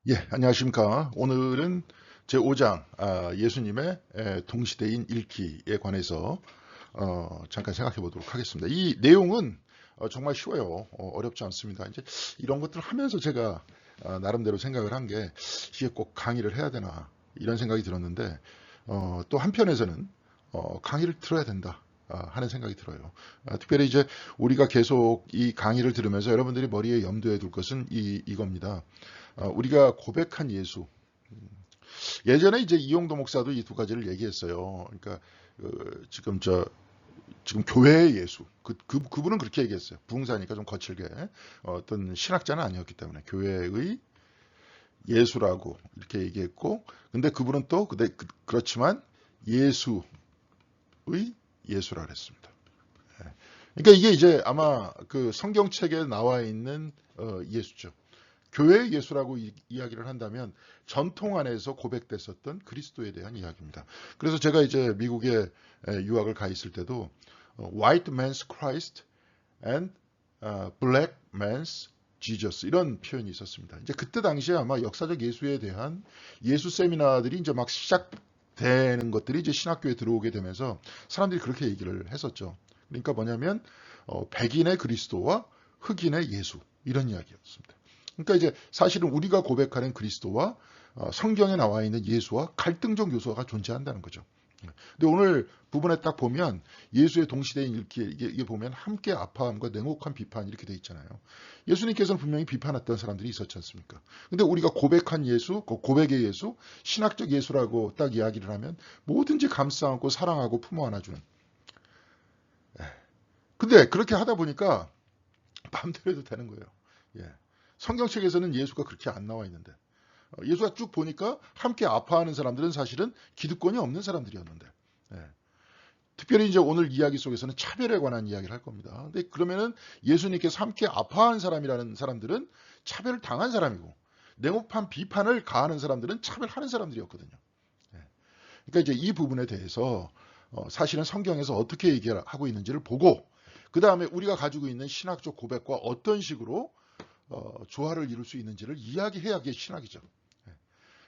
예, 안녕하십니까. 오늘은 제5장, 예수님의 동시대인 읽기에 관해서 잠깐 생각해 보도록 하겠습니다. 이 내용은 정말 쉬워요. 어렵지 않습니다. 이제 이런 것들을 하면서 제가 나름대로 생각을 한 게 이게 꼭 강의를 해야 되나 이런 생각이 들었는데 또 한편에서는 강의를 들어야 된다. 하는 생각이 들어요. 특별히 이제 우리가 계속 이 강의를 들으면서 여러분들이 머리에 염두에 둘 것은 이겁니다. 우리가 고백한 예수. 예전에 이제 이용도 목사도 이 두 가지를 얘기했어요. 그러니까 지금 교회의 예수. 그분은 그렇게 얘기했어요. 부흥사니까 좀 거칠게. 어떤 신학자는 아니었기 때문에 교회의 예수라고 이렇게 얘기했고, 근데 그분은 또 그렇지만 예수의 예수라 그랬습니다. 그러니까 이게 이제 아마 그 성경책에 나와 있는 예수죠. 교회의 예수라고 이야기를 한다면 전통 안에서 고백됐었던 그리스도에 대한 이야기입니다. 그래서 제가 이제 미국에 유학을 가 있을 때도 White Man's Christ and Black Man's Jesus 이런 표현이 있었습니다. 이제 그때 당시에 아마 역사적 예수에 대한 예수 세미나들이 이제 막 시작되는 것들이 이제 신학교에 들어오게 되면서 사람들이 그렇게 얘기를 했었죠. 그러니까 뭐냐면 백인의 그리스도와 흑인의 예수 이런 이야기였습니다. 그러니까 이제 사실은 우리가 고백하는 그리스도와 성경에 나와 있는 예수와 갈등적 요소가 존재한다는 거죠. 근데 오늘 부분에 딱 보면 예수의 동시대인 읽기에 이게 보면 함께 아파함과 냉혹한 비판 이렇게 돼 있잖아요. 예수님께서는 분명히 비판했던 사람들이 있었지 않습니까? 근데 우리가 고백한 예수, 그 고백의 예수, 신학적 예수라고 딱 이야기를 하면 뭐든지 감싸 안고 사랑하고 품어 안아주는. 근데 그렇게 하다 보니까 마음대로 해도 되는 거예요. 예. 성경책에서는 예수가 그렇게 안 나와 있는데 예수가 쭉 보니까 함께 아파하는 사람들은 사실은 기득권이 없는 사람들이었는데 예. 특별히 이제 오늘 이야기 속에서는 차별에 관한 이야기를 할 겁니다. 근데 그러면은 예수님께서 함께 아파한 사람이라는 사람들은 차별을 당한 사람이고 냉혹한 비판을 가하는 사람들은 차별하는 사람들이었거든요. 예. 그러니까 이제 이 부분에 대해서 사실은 성경에서 어떻게 얘기하고 있는지를 보고 그 다음에 우리가 가지고 있는 신학적 고백과 어떤 식으로 조화를 이룰 수 있는지를 이야기해야 그게 신학이죠. 예.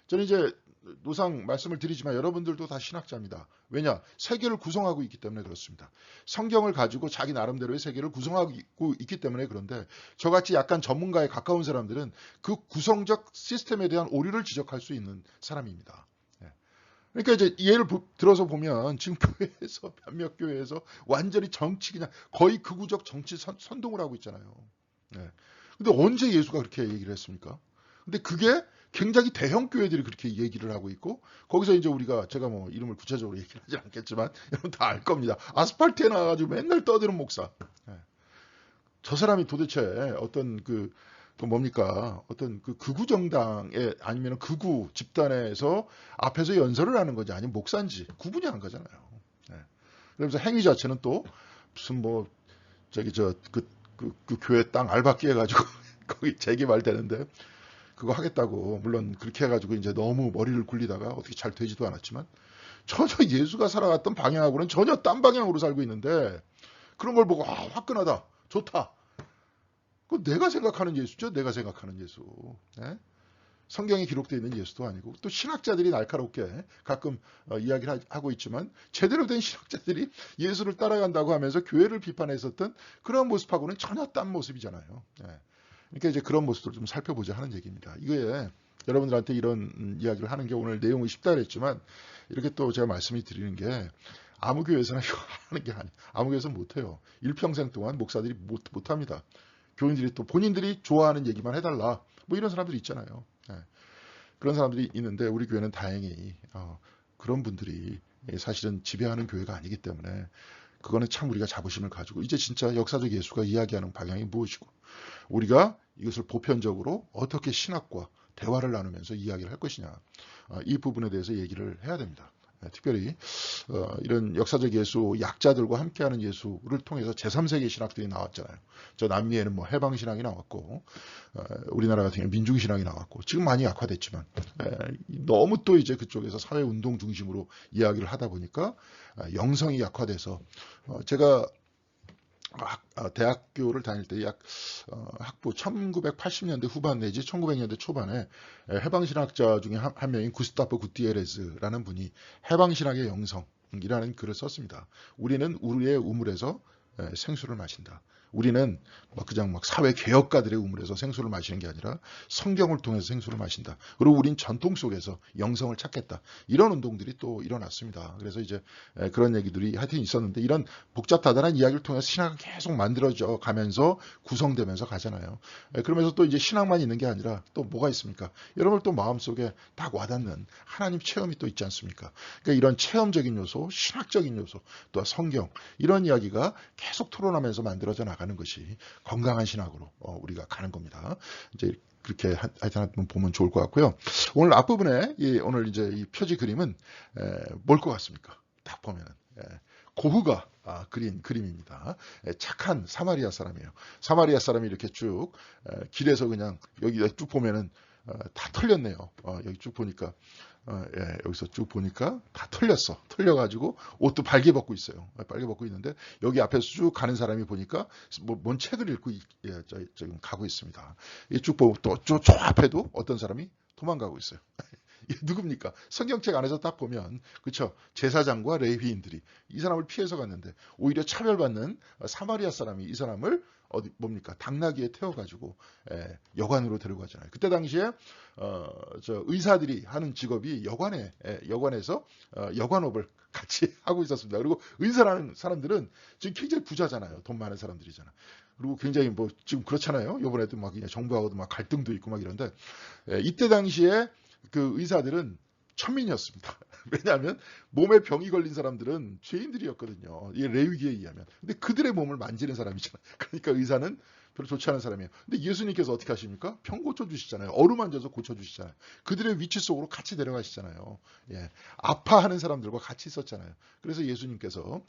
저는 이제 노상 말씀을 드리지만 여러분들도 다 신학자입니다. 왜냐? 세계를 구성하고 있기 때문에 그렇습니다. 성경을 가지고 자기 나름대로의 세계를 구성하고 있기 때문에 그런데 저같이 약간 전문가에 가까운 사람들은 그 구성적 시스템에 대한 오류를 지적할 수 있는 사람입니다. 예. 그러니까 이제 예를 들어서 보면 지금 교회에서 몇몇 교회에서 완전히 정치 그냥 거의 극우적 정치 선동을 하고 있잖아요. 예. 근데 언제 예수가 그렇게 얘기를 했습니까? 근데 그게 굉장히 대형 교회들이 그렇게 얘기를 하고 있고 거기서 이제 우리가 제가 뭐 이름을 구체적으로 얘기를 하지 않겠지만 여러분 다 알 겁니다. 아스팔트에 나와가지고 맨날 떠드는 목사. 예. 저 사람이 도대체 어떤 그 뭡니까? 어떤 그 극우 정당에 아니면 극우 집단에서 앞에서 연설을 하는 건지 아니면 목사인지 구분이 안 가잖아요. 예. 그러면서 행위 자체는 또 무슨 뭐 저기 그 교회 땅 알바끼 해가지고 거기 재개발되는데 그거 하겠다고 물론 그렇게 해가지고 이제 너무 머리를 굴리다가 어떻게 잘 되지도 않았지만 전혀 예수가 살아갔던 방향하고는 전혀 딴 방향으로 살고 있는데 그런 걸 보고 화끈하다 좋다 그 내가 생각하는 예수죠 내가 생각하는 예수 예? 성경에 기록되어 있는 예수도 아니고 또 신학자들이 날카롭게 가끔 이야기를 하고 있지만 제대로 된 신학자들이 예수를 따라간다고 하면서 교회를 비판했었던 그런 모습하고는 전혀 딴 모습이잖아요. 예. 그러니까 이제 그런 모습들을 좀 살펴보자 하는 얘기입니다. 이거에 여러분들한테 이런 이야기를 하는 게 오늘 내용이 쉽다 그랬지만 이렇게 또 제가 말씀을 드리는 게 아무 교회에서나 이거 하는 게 아니에요. 아무 교회에서 못해요. 일평생 동안 목사들이 못합니다. 교인들이 또 본인들이 좋아하는 얘기만 해달라. 뭐 이런 사람들이 있잖아요. 예. 그런 사람들이 있는데 우리 교회는 다행히 그런 분들이 사실은 지배하는 교회가 아니기 때문에 그거는 참 우리가 자부심을 가지고 이제 진짜 역사적 예수가 이야기하는 방향이 무엇이고 우리가 이것을 보편적으로 어떻게 신학과 대화를 나누면서 이야기를 할 것이냐 이 부분에 대해서 얘기를 해야 됩니다. 특별히 이런 역사적 예수 약자들과 함께하는 예수를 통해서 제3세계 신학들이 나왔잖아요. 저 남미에는 뭐 해방신학이 나왔고 우리나라 같은 경우는 민중신학이 나왔고 지금 많이 약화됐지만 너무 또 이제 그쪽에서 사회운동 중심으로 이야기를 하다 보니까 영성이 약화돼서 제가 대학교를 다닐 때 학부 1980년대 후반 내지 1900년대 초반에 해방신학자 중에 한 명인 구스타프 구티에레스라는 분이 해방신학의 영성이라는 글을 썼습니다. 우리는 우리의 우물에서 생수를 마신다. 우리는 그냥 사회 개혁가들의 우물에서 생수를 마시는 게 아니라 성경을 통해서 생수를 마신다. 그리고 우린 전통 속에서 영성을 찾겠다. 이런 운동들이 또 일어났습니다. 그래서 이제 그런 얘기들이 하여튼 있었는데, 이런 복잡다단한 이야기를 통해서 신학은 계속 만들어져 가면서 구성되면서 가잖아요. 그러면서 또 이제 신학만 있는 게 아니라 또 뭐가 있습니까? 여러분 또 마음속에 딱 와닿는 하나님 체험이 또 있지 않습니까? 그러니까 이런 체험적인 요소, 신학적인 요소, 또 성경, 이런 이야기가 계속 토론하면서 만들어져 나가는 것이 건강한 신학으로 우리가 가는 겁니다. 이제 그렇게 하여튼 한번 보면 좋을 것 같고요. 오늘 앞부분에 오늘 이제 이 표지 그림은 뭘 것 같습니까? 딱 보면은 고흐가 그린 그림입니다. 착한 사마리아 사람이에요. 사마리아 사람이 이렇게 쭉 길에서 그냥 여기 쭉 보면은 다 털렸네요. 여기 쭉 보니까 여기서 쭉 보니까 다 털려가지고 옷도 발게 벗고 있어요. 발게 벗고 있는데 여기 앞에서 쭉 가는 사람이 보니까 뭔 책을 읽고 지금 가고 있습니다. 쭉 보고 또 저 앞에도 어떤 사람이 도망가고 있어요. 이게 누굽니까? 성경책 안에서 딱 보면, 그쵸? 제사장과 레위인들이 이 사람을 피해서 갔는데 오히려 차별받는 사마리아 사람이 이 사람을 뭡니까? 당나귀에 태워가지고 여관으로 데려가잖아요. 그때 당시에 의사들이 하는 직업이 여관에서 여관업을 같이 하고 있었습니다. 그리고 의사라는 사람들은 지금 굉장히 부자잖아요. 돈 많은 사람들이잖아. 그리고 굉장히 지금 그렇잖아요. 이번에도 정부하고도 갈등도 있고 이런데, 이때 당시에 그 의사들은 천민이었습니다. 왜냐하면 몸에 병이 걸린 사람들은 죄인들이었거든요. 이 레위기에 의하면. 근데 그들의 몸을 만지는 사람이잖아요. 그러니까 의사는 별로 좋지 않은 사람이에요. 근데 예수님께서 어떻게 하십니까? 병 고쳐주시잖아요. 어루만져서 고쳐주시잖아요. 그들의 위치 속으로 같이 데려가시잖아요. 아파하는 사람들과 같이 있었잖아요. 그래서 예수님께서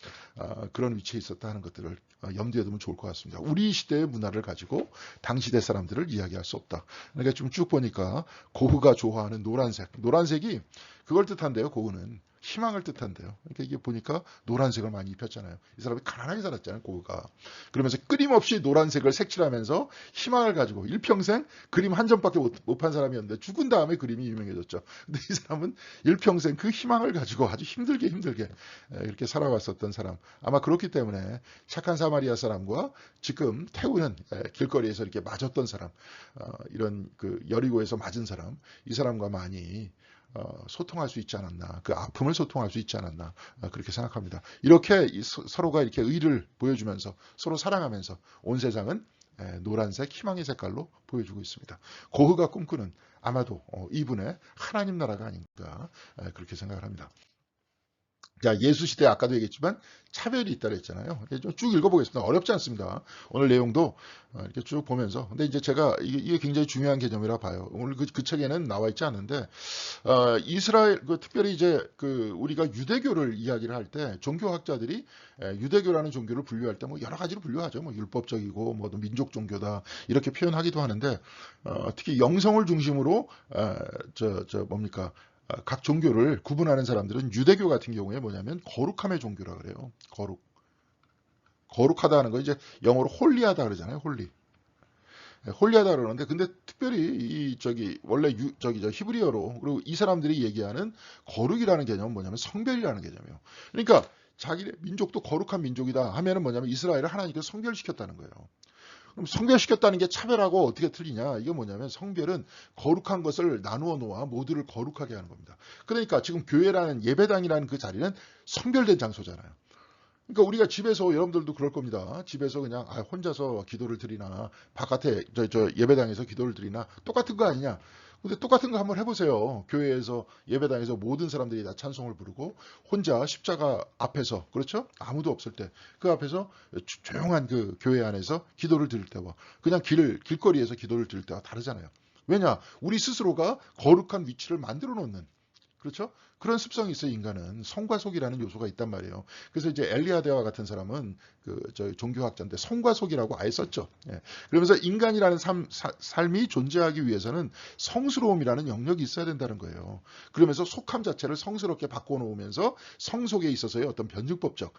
그런 위치에 있었다 하는 것들을 염두에 두면 좋을 것 같습니다. 우리 시대의 문화를 가지고 당시대 사람들을 이야기할 수 없다. 그러니까 좀 쭉 보니까 고흐가 좋아하는 노란색이 그걸 뜻한대요. 고흐는 희망을 뜻한대요. 그러니까 이게 보니까 노란색을 많이 입혔잖아요. 이 사람이 가난하게 살았잖아요, 고흐가. 그러면서 끊임없이 노란색을 색칠하면서 희망을 가지고 일평생 그림 한 점밖에 못 판 사람이었는데 죽은 다음에 그림이 유명해졌죠. 근데 이 사람은 일평생 그 희망을 가지고 아주 힘들게 이렇게 살아왔었던 사람. 아마 그렇기 때문에 착한 사마리아 사람과 지금 태우는 길거리에서 이렇게 맞았던 사람, 이런 그 여리고에서 맞은 사람, 이 사람과 많이 소통할 수 있지 않았나, 그 아픔을 소통할 수 있지 않았나, 그렇게 생각합니다. 이렇게 서로가 이렇게 의를 보여주면서 서로 사랑하면서 온 세상은 노란색 희망의 색깔로 보여주고 있습니다. 고흐가 꿈꾸는 아마도 이분의 하나님 나라가 아닌가, 그렇게 생각을 합니다. 자, 예수 시대 아까도 얘기했지만 차별이 있다고 했잖아요. 쭉 읽어보겠습니다. 어렵지 않습니다. 오늘 내용도 이렇게 쭉 보면서. 근데 이제 제가 이게 굉장히 중요한 개념이라 봐요. 오늘 그 책에는 나와 있지 않은데, 이스라엘, 특별히 이제 우리가 유대교를 이야기를 할 때 종교학자들이 유대교라는 종교를 분류할 때 여러 가지로 분류하죠. 율법적이고 민족 종교다 이렇게 표현하기도 하는데, 특히 영성을 중심으로 뭡니까? 각 종교를 구분하는 사람들은 유대교 같은 경우에 뭐냐면 거룩함의 종교라 그래요. 거룩하다 하는 거 이제 영어로 홀리하다 그러잖아요. 홀리하다 그러는데, 근데 특별히 원래 저 히브리어로, 그리고 이 사람들이 얘기하는 거룩이라는 개념은 뭐냐면 성별이라는 개념이에요. 그러니까 자기 민족도 거룩한 민족이다 하면은 뭐냐면 이스라엘을 하나님께서 성별시켰다는 거예요. 그럼 성별시켰다는 게 차별하고 어떻게 틀리냐? 이게 뭐냐면 성별은 거룩한 것을 나누어 놓아 모두를 거룩하게 하는 겁니다. 그러니까 지금 교회라는 예배당이라는 그 자리는 성별된 장소잖아요. 그러니까 우리가 집에서 여러분들도 그럴 겁니다. 집에서 그냥 혼자서 기도를 드리나 바깥에 저 예배당에서 기도를 드리나 똑같은 거 아니냐? 근데 똑같은 거 한번 해보세요. 교회에서 예배당에서 모든 사람들이 다 찬송을 부르고 혼자 십자가 앞에서, 그렇죠? 아무도 없을 때 그 앞에서 조용한 그 교회 안에서 기도를 드릴 때와 그냥 길거리에서 기도를 드릴 때와 다르잖아요. 왜냐? 우리 스스로가 거룩한 위치를 만들어 놓는, 그렇죠? 그런 습성이 있어요, 인간은. 성과 속이라는 요소가 있단 말이에요. 그래서 이제 엘리아드와 같은 사람은 종교학자인데 성과 속이라고 아예 썼죠. 예. 그러면서 인간이라는 삶이 존재하기 위해서는 성스러움이라는 영역이 있어야 된다는 거예요. 그러면서 속함 자체를 성스럽게 바꿔놓으면서 성 속에 있어서의 어떤 변증법적,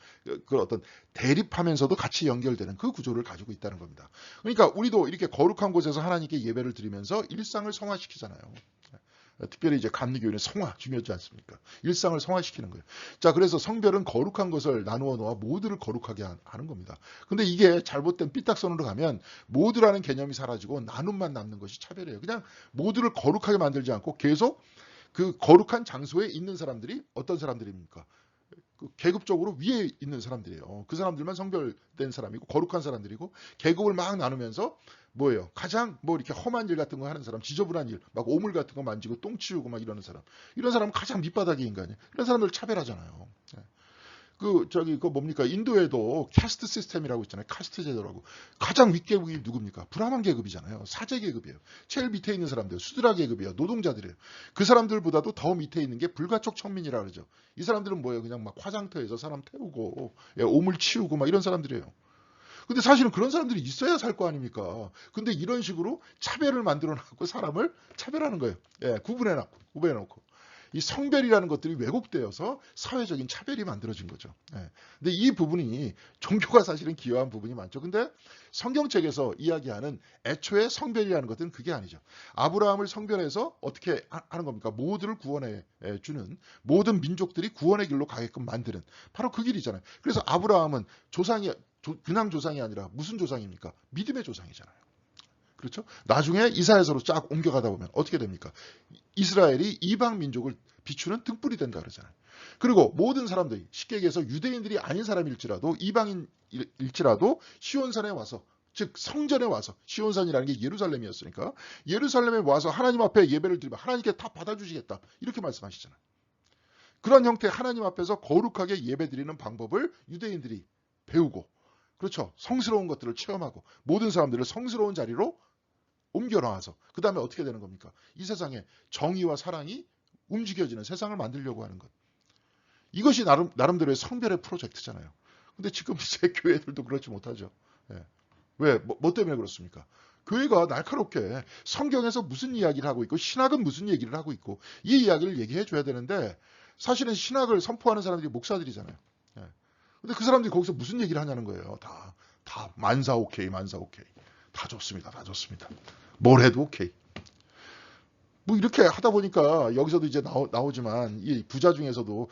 그 어떤 대립하면서도 같이 연결되는 그 구조를 가지고 있다는 겁니다. 그러니까 우리도 이렇게 거룩한 곳에서 하나님께 예배를 드리면서 일상을 성화시키잖아요. 특별히 이제 감리교회는 성화 중요하지 않습니까? 일상을 성화시키는 거예요. 자, 그래서 성별은 거룩한 것을 나누어 놓아 모두를 거룩하게 하는 겁니다. 근데 이게 잘못된 삐딱선으로 가면 모두라는 개념이 사라지고 나눔만 남는 것이 차별이에요. 그냥 모두를 거룩하게 만들지 않고 계속 그 거룩한 장소에 있는 사람들이 어떤 사람들입니까? 그 계급적으로 위에 있는 사람들이에요. 그 사람들만 성별된 사람이고 거룩한 사람들이고 계급을 막 나누면서 뭐예요? 가장 뭐 이렇게 험한 일 같은 거 하는 사람, 지저분한 일, 막 오물 같은 거 만지고 똥 치우고 막 이러는 사람, 이런 사람은 가장 밑바닥의 인간이에요. 이런 사람들 차별하잖아요. 그 뭡니까? 인도에도 캐스트 시스템이라고 있잖아요. 카스트 제도라고. 가장 윗계급이 누굽니까? 브라만 계급이잖아요. 사제 계급이에요. 제일 밑에 있는 사람들, 수드라 계급이에요. 노동자들이에요. 그 사람들보다도 더 밑에 있는 게 불가촉 천민이라 그러죠. 이 사람들은 뭐예요? 그냥 막 화장터에서 사람 태우고, 오물 치우고 막 이런 사람들이에요. 근데 사실은 그런 사람들이 있어야 살 거 아닙니까? 근데 이런 식으로 차별을 만들어 놨고 사람을 차별하는 거예요. 구분해 놓고. 이 성별이라는 것들이 왜곡되어서 사회적인 차별이 만들어진 거죠. 근데 이 부분이 종교가 사실은 기여한 부분이 많죠. 근데 성경책에서 이야기하는 애초에 성별이라는 것은 그게 아니죠. 아브라함을 성별해서 어떻게 하는 겁니까? 모두를 구원해 주는, 모든 민족들이 구원의 길로 가게끔 만드는 바로 그 길이잖아요. 그래서 아브라함은 그냥 조상이 아니라 무슨 조상입니까? 믿음의 조상이잖아요. 그렇죠? 나중에 이스라엘로 쫙 옮겨가다 보면 어떻게 됩니까? 이스라엘이 이방 민족을 비추는 등불이 된다 그러잖아요. 그리고 모든 사람들이 쉽게 얘기해서 유대인들이 아닌 사람일지라도 이방인일지라도 시온산에 와서 즉 성전에 와서 시온산이라는 게 예루살렘이었으니까 예루살렘에 와서 하나님 앞에 예배를 드리면 하나님께 다 받아주시겠다 이렇게 말씀하시잖아요. 그런 형태의 하나님 앞에서 거룩하게 예배 드리는 방법을 유대인들이 배우고 그렇죠. 성스러운 것들을 체험하고 모든 사람들을 성스러운 자리로 옮겨놔서 그 다음에 어떻게 되는 겁니까? 이 세상에 정의와 사랑이 움직여지는 세상을 만들려고 하는 것. 이것이 나름대로의 성별의 프로젝트잖아요. 근데 지금 제 교회들도 그렇지 못하죠. 예. 왜? 뭐 때문에 그렇습니까? 교회가 날카롭게 성경에서 무슨 이야기를 하고 있고 신학은 무슨 얘기를 하고 있고 이 이야기를 얘기해 줘야 되는데 사실은 신학을 선포하는 사람들이 목사들이잖아요. 예. 근데 그 사람들이 거기서 무슨 얘기를 하냐는 거예요. 다 만사 오케이. 다 좋습니다. 뭘 해도 오케이. 뭐 이렇게 하다 보니까 여기서도 이제 나오지만 이 부자 중에서도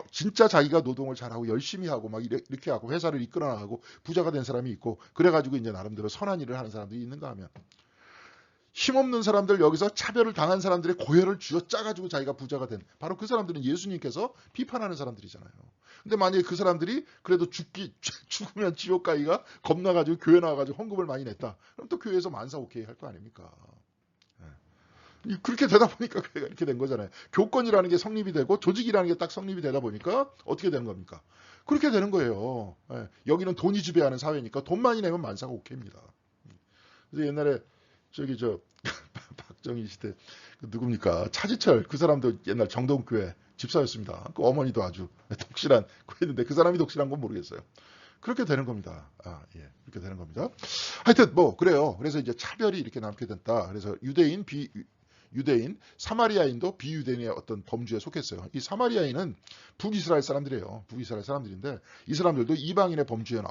진짜 자기가 노동을 잘하고 열심히 하고 막 이렇게 하고 회사를 이끌어 나가고 부자가 된 사람이 있고 그래가지고 이제 나름대로 선한 일을 하는 사람들이 있는가 하면 힘없는 사람들 여기서 차별을 당한 사람들의 고열을 쥐어짜가지고 자기가 부자가 된 바로 그 사람들은 예수님께서 비판하는 사람들이잖아요. 근데 만약에 그 사람들이 그래도 죽으면 지옥 가기가 겁나가지고 교회 나와가지고 헌금을 많이 냈다. 그럼 또 교회에서 만사 오케이 할 거 아닙니까? 그렇게 되다 보니까 교회가 이렇게 된 거잖아요. 교권이라는 게 성립이 되고 조직이라는 게 딱 성립이 되다 보니까 어떻게 되는 겁니까? 그렇게 되는 거예요. 여기는 돈이 지배하는 사회니까 돈 많이 내면 만사가 오케이입니다. 그래서 옛날에 박정희 시대 누굽니까? 차지철 그 사람도 옛날 정동교회 집사였습니다. 그 어머니도 아주 독실한 그랬는데 그 사람이 독실한 건 모르겠어요. 그렇게 되는 겁니다. 그렇게 되는 겁니다. 하여튼 뭐 그래요. 그래서 이제 차별이 이렇게 남게 됐다. 그래서 유대인, 사마리아인도 비유대인의 어떤 범주에 속했어요. 이 사마리아인은 북이스라엘 사람들이에요. 북이스라엘 사람들인데 이 사람들도 이방인의 범주에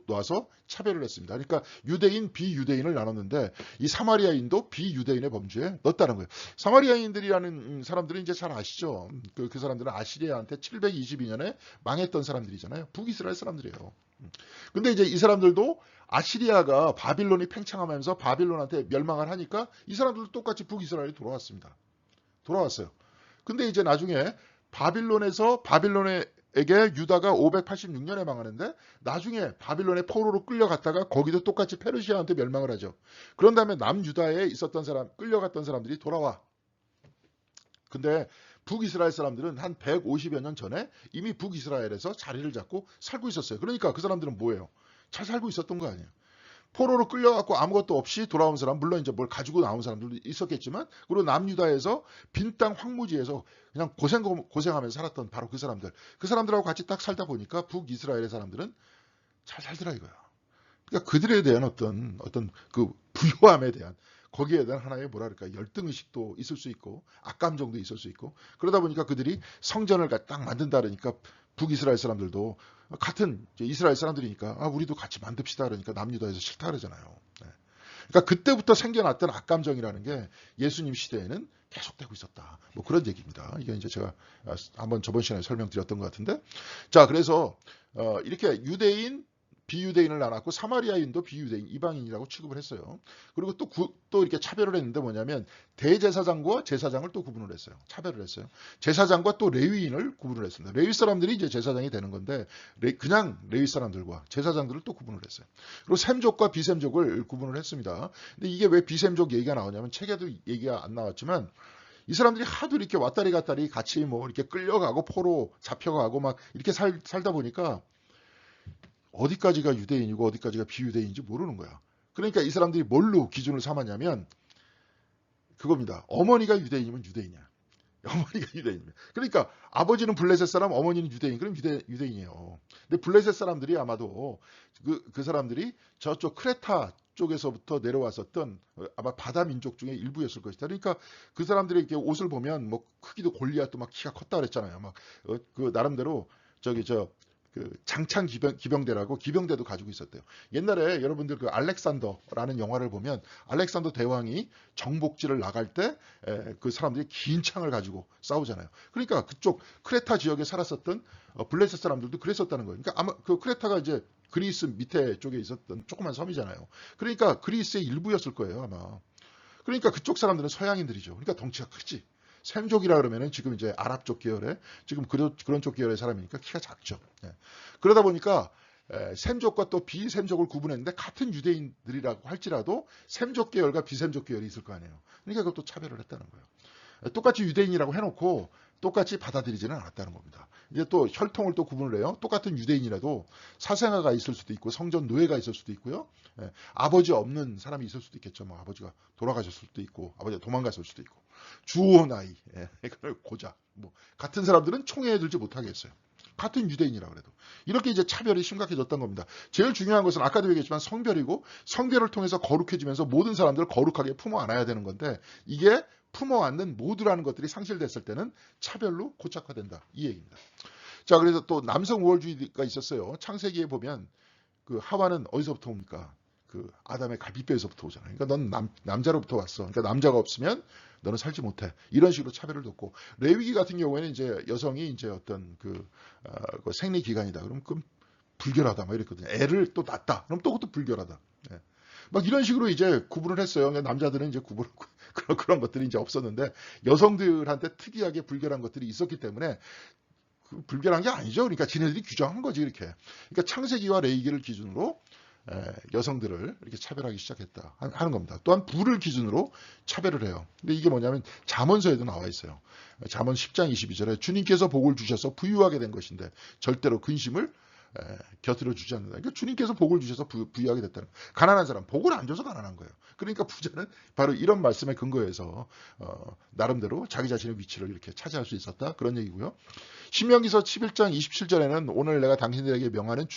놔서 차별을 했습니다. 그러니까 유대인, 비유대인을 나눴는데 이 사마리아인도 비유대인의 범주에 넣었다는 거예요. 사마리아인들이라는 사람들은 이제 잘 아시죠. 그 사람들은 아시리아한테 722년에 망했던 사람들이잖아요. 북이스라엘 사람들이에요. 근데 이제 이 사람들도 아시리아가 바빌론이 팽창하면서 바빌론한테 멸망을 하니까 이 사람들도 똑같이 북이스라엘이 돌아왔어요. 근데 이제 나중에 바빌론에게 유다가 586년에 망하는데 나중에 바빌론의 포로로 끌려갔다가 거기도 똑같이 페르시아한테 멸망을 하죠. 그런 다음에 남유다에 끌려갔던 사람들이 돌아와. 근데 북이스라엘 사람들은 한 150여 년 전에 이미 북이스라엘에서 자리를 잡고 살고 있었어요. 그러니까 그 사람들은 뭐예요? 잘 살고 있었던 거 아니에요. 포로로 끌려갖고 아무것도 없이 돌아온 사람, 물론 이제 뭘 가지고 나온 사람들도 있었겠지만, 그리고 남유다에서 빈 땅 황무지에서 그냥 고생하면서 살았던 바로 그 사람들하고 같이 딱 살다 보니까 북이스라엘의 사람들은 잘 살더라 이거야. 그러니까 그들에 대한 어떤 그 부요함에 대한, 거기에 대한 하나의 뭐랄까 열등의식도 있을 수 있고 악감정도 있을 수 있고, 그러다 보니까 그들이 성전을 딱 만든다 그러니까 북이스라엘 사람들도 같은 이스라엘 사람들이니까 우리도 같이 만듭시다 그러니까 남유다에서 싫다 그러잖아요. 네. 그러니까 그때부터 생겨났던 악감정이라는 게 예수님 시대에는 계속되고 있었다. 뭐 그런 얘기입니다. 이게 이제 제가 한번 저번 시간에 설명드렸던 것 같은데, 자 그래서 이렇게 유대인 비유대인을 나눴고 사마리아인도 비유대인 이방인이라고 취급을 했어요. 그리고 또 이렇게 차별을 했는데 뭐냐면 대제사장과 제사장을 또 구분을 했어요. 차별을 했어요. 제사장과 또 레위인을 구분을 했습니다. 레위 사람들이 이제 제사장이 되는 건데 그냥 레위 사람들과 제사장들을 또 구분을 했어요. 그리고 셈족과 비셈족을 구분을 했습니다. 근데 이게 왜 비셈족 얘기가 나오냐면 책에도 얘기가 안 나왔지만 이 사람들이 하도 이렇게 왔다리 갔다리 같이 뭐 이렇게 끌려가고 포로 잡혀가고 막 이렇게 살다 보니까 어디까지가 유대인이고 어디까지가 비유대인인지 모르는 거야. 그러니까 이 사람들이 뭘로 기준을 삼았냐면 그겁니다. 어머니가 유대인이면 유대인이야. 어머니가 유대인이면. 그러니까 아버지는 블레셋 사람, 어머니는 유대인. 그럼 유대인이에요. 근데 블레셋 사람들이 아마도 그 사람들이 저쪽 크레타 쪽에서부터 내려왔었던 아마 바다 민족 중에 일부였을 것이다. 그러니까 그 사람들이 이렇게 옷을 보면 뭐 크기도 골리앗도 막 키가 컸다 그랬잖아요. 막 그 나름대로 그 장창 기병대라고 기병대도 가지고 있었대요. 옛날에 여러분들 그 알렉산더라는 영화를 보면 알렉산더 대왕이 정복지를 나갈 때 그 사람들이 긴 창을 가지고 싸우잖아요. 그러니까 그쪽 크레타 지역에 살았었던 블레셋 사람들도 그랬었다는 거예요. 그러니까 아마 그 크레타가 이제 그리스 밑에 쪽에 있었던 조그만 섬이잖아요. 그러니까 그리스의 일부였을 거예요, 아마. 그러니까 그쪽 사람들은 서양인들이죠. 그러니까 덩치가 크지. 셈족이라 그러면은 지금 이제 아랍 쪽 계열의 지금 그런 쪽 계열의 사람이니까 키가 작죠. 예. 그러다 보니까 셈족과 또 비셈족을 구분했는데 같은 유대인들이라고 할지라도 셈족 계열과 비셈족 계열이 있을 거 아니에요. 그러니까 그것도 차별을 했다는 거예요. 똑같이 유대인이라고 해놓고 똑같이 받아들이지는 않았다는 겁니다. 이제 또 혈통을 또 구분을 해요. 똑같은 유대인이라도 사생아가 있을 수도 있고 성전 노예가 있을 수도 있고요. 아버지 없는 사람이 있을 수도 있겠죠. 뭐 아버지가 돌아가셨을 수도 있고 아버지가 도망갔을 수도 있고 주온 아이, 고자, 뭐 같은 사람들은 총회에 들지 못하게 했어요. 같은 유대인이라 그래도 이렇게 이제 차별이 심각해졌던 겁니다. 제일 중요한 것은 아까도 얘기했지만 성별이고 성별을 통해서 거룩해지면서 모든 사람들을 거룩하게 품어 안아야 되는 건데 이게 품어 안는 모두라는 것들이 상실됐을 때는 차별로 고착화된다 이 얘기입니다. 자 그래서 또 남성 우월주의가 있었어요. 창세기에 보면 그 하와는 어디서부터 옵니까? 그 아담의 갈비뼈에서부터 오잖아요. 그러니까 넌 남자로부터 왔어. 그러니까 남자가 없으면 너는 살지 못해. 이런 식으로 차별을 뒀고 레위기 같은 경우에는 이제 여성이 이제 어떤 그 생리 기간이다. 그럼 불결하다. 막 이랬거든요. 애를 또 낳다. 그럼 또 그것도 불결하다. 예. 막 이런 식으로 이제 구분을 했어요. 그러니까 남자들은 이제 그런 것들이 이제 없었는데 여성들한테 특이하게 불결한 것들이 있었기 때문에 불결한 게 아니죠. 그러니까 지네들이 규정한 거지 이렇게. 그러니까 창세기와 레위기를 기준으로 여성들을 이렇게 차별하기 시작했다 하는 겁니다. 또한 부를 기준으로 차별을 해요. 근데 이게 뭐냐면 잠언서에도 나와 있어요. 잠언 10장 22절에 주님께서 복을 주셔서 부유하게 된 것인데 절대로 근심을 곁들여 주지 않는다. 그러니까 주님께서 복을 주셔서 부유하게 됐다는 거예요. 가난한 사람 복을 안 줘서 가난한 거예요. 그러니까 부자는 바로 이런 말씀에 근거해서 나름대로 자기 자신의 위치를 이렇게 차지할 수 있었다 그런 얘기고요. 신명기서 11장 27절에는 오늘 내가 당신들에게 명하는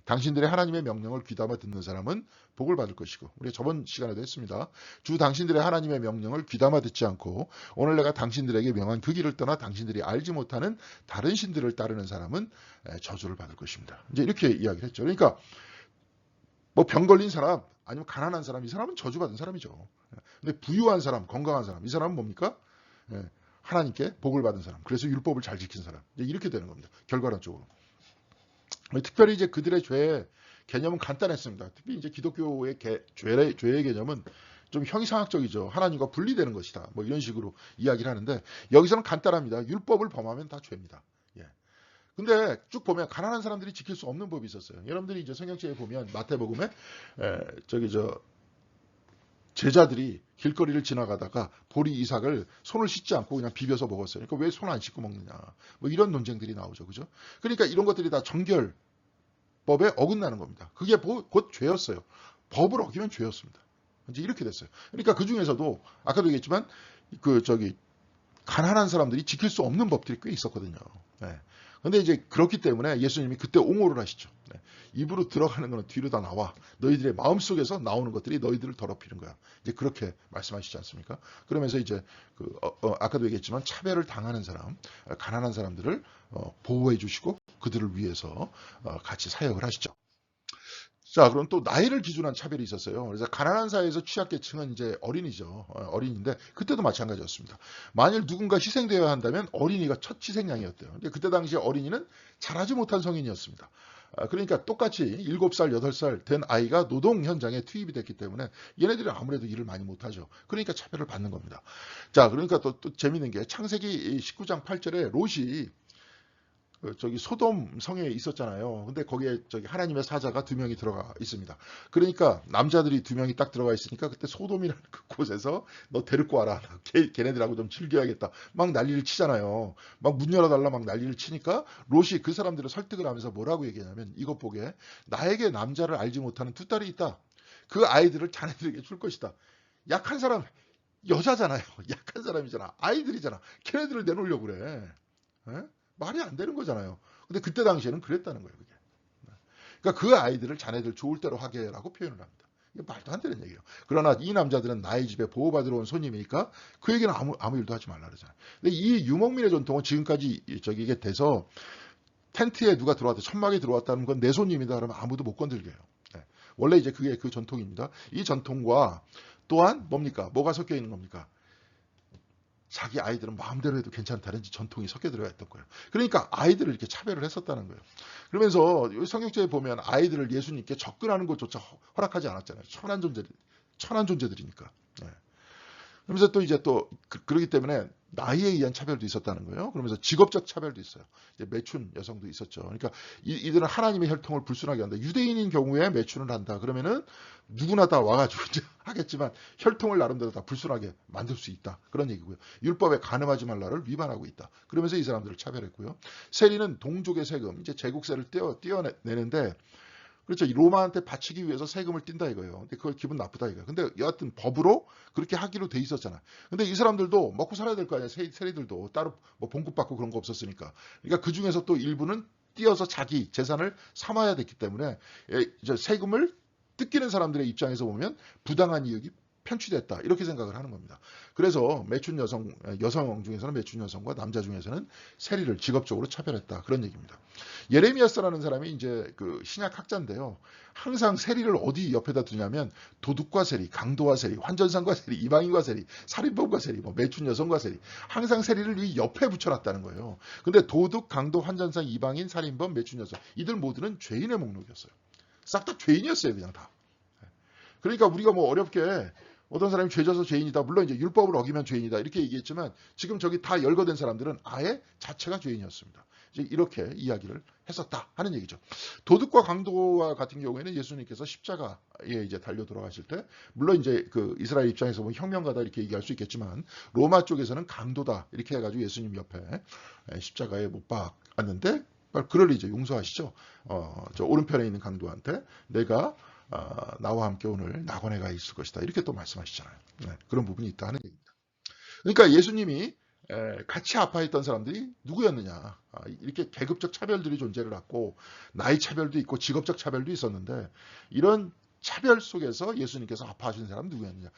당신들의 하나님의 명령을 귀담아 듣는 사람은 복을 받을 것이고 우리 저번 시간에도 했습니다. 주 당신들의 하나님의 명령을 귀담아 듣지 않고 오늘 내가 당신들에게 명한 그 길을 떠나 당신들이 알지 못하는 다른 신들을 따르는 사람은 저주를 받을 것입니다. 이제 이렇게 이야기를 했죠. 그러니까 뭐 병 걸린 사람 아니면 가난한 사람 이 사람은 저주받은 사람이죠. 근데 부유한 사람, 건강한 사람 이 사람은 뭡니까? 하나님께 복을 받은 사람. 그래서 율법을 잘 지킨 사람. 이렇게 되는 겁니다. 결과론적으로. 특별히 이제 그들의 죄의 개념은 간단했습니다. 특히 이제 기독교의 죄의 개념은 좀 형이상학적이죠. 하나님과 분리되는 것이다. 뭐 이런 식으로 이야기를 하는데 여기서는 간단합니다. 율법을 범하면 다 죄입니다. 예. 근데 쭉 보면 가난한 사람들이 지킬 수 없는 법이 있었어요. 여러분들이 이제 성경책에 보면 마태복음에 제자들이 길거리를 지나가다가 보리 이삭을 손을 씻지 않고 그냥 비벼서 먹었어요. 그러니까 왜 손 안 씻고 먹느냐. 뭐 이런 논쟁들이 나오죠. 그죠? 그러니까 이런 것들이 다 정결법에 어긋나는 겁니다. 그게 곧 죄였어요. 법을 어기면 죄였습니다. 이제 이렇게 됐어요. 그러니까 그 중에서도 아까도 얘기했지만 가난한 사람들이 지킬 수 없는 법들이 꽤 있었거든요. 네. 근데 이제 그렇기 때문에 예수님이 그때 옹호를 하시죠. 네. 입으로 들어가는 거는 뒤로 다 나와. 너희들의 마음속에서 나오는 것들이 너희들을 더럽히는 거야. 이제 그렇게 말씀하시지 않습니까? 그러면서 이제 아까도 얘기했지만 차별을 당하는 사람, 가난한 사람들을 보호해 주시고 그들을 위해서 같이 사역을 하시죠. 자, 그럼 또 나이를 기준한 차별이 있었어요. 그래서 가난한 사회에서 취약계층은 이제 어린이죠. 어린인데 그때도 마찬가지였습니다. 만일 누군가 희생되어야 한다면 어린이가 첫 희생양이었대요. 근데 그때 당시에 어린이는 자라지 못한 성인이었습니다. 그러니까 똑같이 7살, 8살 된 아이가 노동 현장에 투입이 됐기 때문에 얘네들이 아무래도 일을 많이 못하죠. 그러니까 차별을 받는 겁니다. 자, 그러니까 또 재밌는 게 창세기 19장 8절에 롯이 소돔 성에 있었잖아요. 근데 거기에 하나님의 사자가 2명이 들어가 있습니다. 그러니까 남자들이 2명이 딱 들어가 있으니까 그때 소돔이라는 그 곳에서 너 데리고 와라. 걔네들하고 좀 즐겨야겠다. 막 난리를 치잖아요. 막 문 열어달라 막 난리를 치니까 롯이 그 사람들을 설득을 하면서 뭐라고 얘기하냐면 이것 보게 나에게 남자를 알지 못하는 2딸이 있다. 그 아이들을 자네들에게 줄 것이다. 약한 사람 여자잖아요. 약한 사람이잖아. 아이들이잖아. 걔네들을 내놓으려고 그래. 에? 말이 안 되는 거잖아요. 근데 그때 당시에는 그랬다는 거예요. 그게. 그러니까 그 아이들을 자네들 좋을 대로 하게라고 표현을 합니다. 이게 말도 안 되는 얘기예요. 그러나 이 남자들은 나의 집에 보호받으러 온 손님이니까 그에게는 아무 일도 하지 말라 그러잖아요. 근데 이 유목민의 전통은 지금까지 이게 돼서 텐트에 누가 들어왔다, 천막에 들어왔다는 건 내 손님이다 그러면 아무도 못 건들게 해요. 네. 원래 이제 그게 그 전통입니다. 이 전통과 또한 뭡니까? 뭐가 섞여 있는 겁니까? 자기 아이들은 마음대로 해도 괜찮다는 전통이 섞여 들어가 있던 거예요. 그러니까 아이들을 이렇게 차별을 했었다는 거예요. 그러면서 성경책에 보면 아이들을 예수님께 접근하는 것조차 허락하지 않았잖아요. 천한 존재들이니까. 네. 그러면서 또 이제 그러기 때문에 나이에 의한 차별도 있었다는 거예요. 그러면서 직업적 차별도 있어요. 이제 매춘 여성도 있었죠. 그러니까 이들은 하나님의 혈통을 불순하게 한다. 유대인인 경우에 매춘을 한다. 그러면은 누구나 다 와가지고 이제 하겠지만 혈통을 나름대로 다 불순하게 만들 수 있다. 그런 얘기고요. 율법에 간음하지 말라를 위반하고 있다. 그러면서 이 사람들을 차별했고요. 세리는 동족의 세금, 이제 제국세를 떼어내는데 그렇죠. 이 로마한테 바치기 위해서 세금을 띈다 이거예요. 근데 그걸 기분 나쁘다 이거예요. 근데 여하튼 법으로 그렇게 하기로 돼 있었잖아. 근데 이 사람들도 먹고 살아야 될 거 아니야. 세리들도 따로 뭐 봉급 받고 그런 거 없었으니까. 그러니까 그 중에서 또 일부는 띄어서 자기 재산을 삼아야 됐기 때문에 이제 세금을 뜯기는 사람들의 입장에서 보면 부당한 이익이 편취됐다 이렇게 생각을 하는 겁니다. 그래서 매춘 여성 중에서는 매춘 여성과 남자 중에서는 세리를 직업적으로 차별했다 그런 얘기입니다. 예레미야스라는 사람이 이제 그 신약 학자인데요. 항상 세리를 어디 옆에다 두냐면 도둑과 세리, 강도와 세리, 환전상과 세리, 이방인과 세리, 살인범과 세리, 뭐 매춘 여성과 세리 항상 세리를 이 옆에 붙여놨다는 거예요. 근데 도둑, 강도, 환전상, 이방인, 살인범, 매춘 여성 이들 모두는 죄인의 목록이었어요. 싹 다 죄인이었어요 그냥 다. 그러니까 우리가 뭐 어렵게 어떤 사람이 죄져서 죄인이다. 물론 이제 율법을 어기면 죄인이다. 이렇게 얘기했지만 지금 저기 다 열거된 사람들은 아예 자체가 죄인이었습니다. 이제 이렇게 이야기를 했었다 하는 얘기죠. 도둑과 강도와 같은 경우에는 예수님께서 십자가에 이제 달려 돌아가실 때 물론 이제 그 이스라엘 입장에서 보면 혁명가다 이렇게 얘기할 수 있겠지만 로마 쪽에서는 강도다 이렇게 해가지고 예수님 옆에 십자가에 못 박았는데 그를 이제 용서하시죠. 저 오른편에 있는 강도한테 내가 나와 함께 오늘 낙원에 가 있을 것이다. 이렇게 또 말씀하시잖아요. 네, 그런 부분이 있다 하는 얘기입니다. 그러니까 예수님이 같이 아파했던 사람들이 누구였느냐. 이렇게 계급적 차별들이 존재를 했고 나이 차별도 있고 직업적 차별도 있었는데 이런 차별 속에서 예수님께서 아파하시는 사람은 누구였느냐.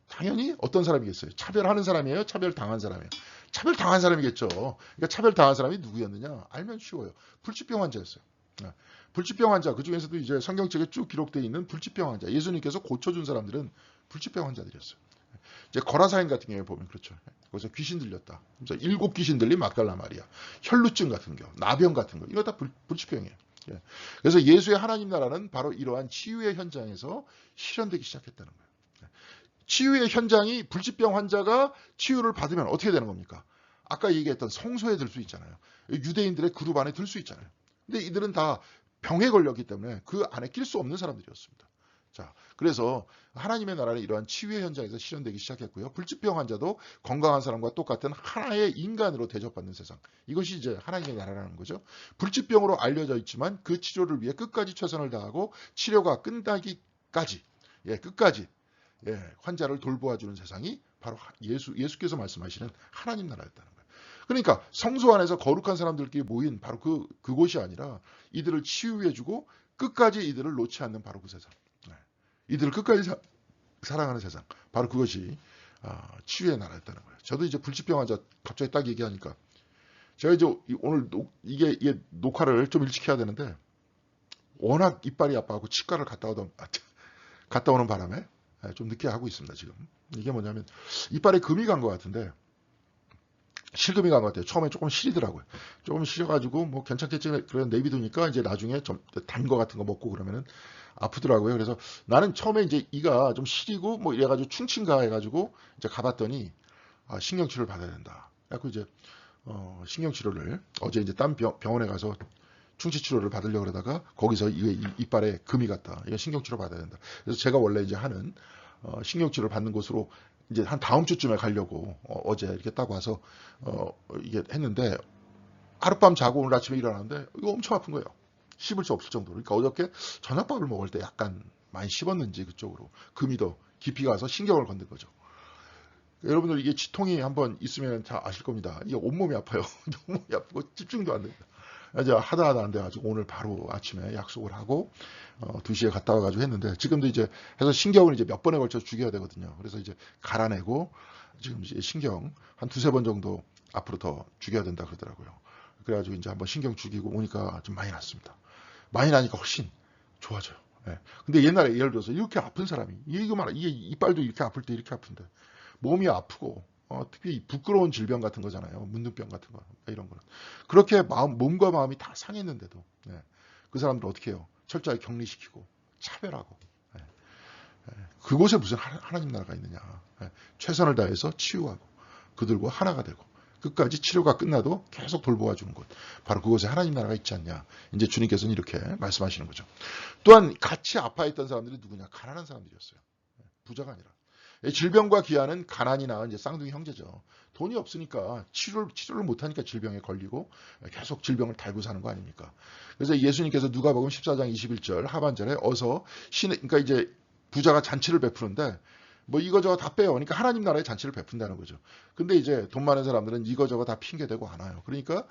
당연히 어떤 사람이겠어요. 차별하는 사람이에요? 차별당한 사람이에요? 차별당한 사람이겠죠. 그러니까 차별당한 사람이 누구였느냐. 알면 쉬워요. 불치병 환자였어요. 불치병 환자, 그 중에서도 이제 성경책에 쭉 기록되어 있는 불치병 환자, 예수님께서 고쳐준 사람들은 불치병 환자들이었어요. 이제 거라사인 같은 경우에 보면 그렇죠. 거기서 귀신 들렸다. 7 귀신 들린 막달라 마리아, 혈루증 같은 경우, 나병 같은 거, 이거 다 불치병이에요. 그래서 예수의 하나님 나라는 바로 이러한 치유의 현장에서 실현되기 시작했다는 거예요. 치유의 현장이 불치병 환자가 치유를 받으면 어떻게 되는 겁니까? 아까 얘기했던 성소에 들 수 있잖아요. 유대인들의 그룹 안에 들 수 있잖아요. 근데 이들은 다 병에 걸렸기 때문에 그 안에 낄 수 없는 사람들이었습니다. 자, 그래서 하나님의 나라는 이러한 치유의 현장에서 실현되기 시작했고요. 불치병 환자도 건강한 사람과 똑같은 하나의 인간으로 대접받는 세상. 이것이 이제 하나님의 나라라는 거죠. 불치병으로 알려져 있지만 그 치료를 위해 끝까지 최선을 다하고 치료가 끝나기까지 예, 끝까지 예, 환자를 돌보아주는 세상이 바로 예수께서 말씀하시는 하나님 나라였다는 거예요. 그러니까 성소 안에서 거룩한 사람들끼리 모인 바로 그곳이 아니라 이들을 치유해주고 끝까지 이들을 놓지 않는 바로 그 세상. 네. 이들을 끝까지 사랑하는 세상. 바로 그것이 치유의 나라였다는 거예요. 저도 이제 불치병 환자 갑자기 딱 얘기하니까 제가 이제 오늘 이게 녹화를 좀 일찍 해야 되는데 워낙 이빨이 아파하고 치과를 갔다 오는 바람에 좀 늦게 하고 있습니다, 지금. 이게 뭐냐면 이빨에 금이 간 것 같은데 실금이 간 것 같아요. 처음에 조금 시리더라고요. 조금 시려가지고 뭐 괜찮겠지 그래 내비두니까 이제 나중에 좀 단 거 같은 거 먹고 그러면은 아프더라고요. 그래서 나는 처음에 이제 이가 좀 시리고 뭐 이래가지고 충친가 해가지고 이제 가봤더니 신경치료를 받아야 된다. 그래서 이제 신경치료를 어제 이제 딴 병원에 가서 충치치료를 받으려고 그러다가 거기서 이빨에 금이 갔다. 이거 신경치료 받아야 된다. 그래서 제가 원래 이제 하는 신경치료를 받는 곳으로 이제 한 다음 주쯤에 가려고 어제 이렇게 딱 와서 이게 했는데 하룻밤 자고 오늘 아침에 일어났는데 이거 엄청 아픈 거예요. 씹을 수 없을 정도로. 그러니까 어저께 저녁밥을 먹을 때 약간 많이 씹었는지 그쪽으로 금이 더 깊이 가서 신경을 건든 거죠. 여러분들 이게 치통이 한번 있으면 다 아실 겁니다. 이게 온몸이 아파요. 온몸이 아프고 집중도 안 됩니다. 이제 하다 안 돼가지고 오늘 바로 아침에 약속을 하고 2시에 갔다 와가지고 했는데 지금도 이제 해서 신경을 이제 몇 번에 걸쳐 죽여야 되거든요. 그래서 이제 갈아내고 지금 이제 신경 한 두세 번 정도 앞으로 더 죽여야 된다 그러더라고요. 그래가지고 이제 한번 신경 죽이고 오니까 좀 많이 낫습니다. 많이 나니까 훨씬 좋아져요. 예. 근데 옛날에 예를 들어서 이렇게 아픈 사람이 이게 이빨도 이렇게 아플 때 이렇게 아픈데 몸이 아프고 특히 부끄러운 질병 같은 거잖아요. 문둥병 같은 거 이런 거는 그렇게 몸과 마음이 다 상했는데도 예. 그 사람들 어떻게 해요? 철저하게 격리시키고 차별하고 예. 예. 그곳에 무슨 하나님 나라가 있느냐? 예. 최선을 다해서 치유하고 그들과 하나가 되고 끝까지 치료가 끝나도 계속 돌보아 주는 곳. 바로 그곳에 하나님 나라가 있지 않냐. 이제 주님께서는 이렇게 말씀하시는 거죠. 또한 같이 아파했던 사람들이 누구냐? 가난한 사람들이었어요. 부자가 아니라. 질병과 기아는 가난이 낳은 이제 쌍둥이 형제죠. 돈이 없으니까 치료를 못하니까 질병에 걸리고 계속 질병을 달고 사는 거 아닙니까? 그래서 예수님께서 누가복음 14장 21절 하반절에 어서 그러니까 이제 부자가 잔치를 베푸는데 뭐 이거저거 다 빼요. 그러니까 하나님 나라의 잔치를 베푼다는 거죠. 근데 이제 돈 많은 사람들은 이거저거 다 핑계대고 안 와요. 그러니까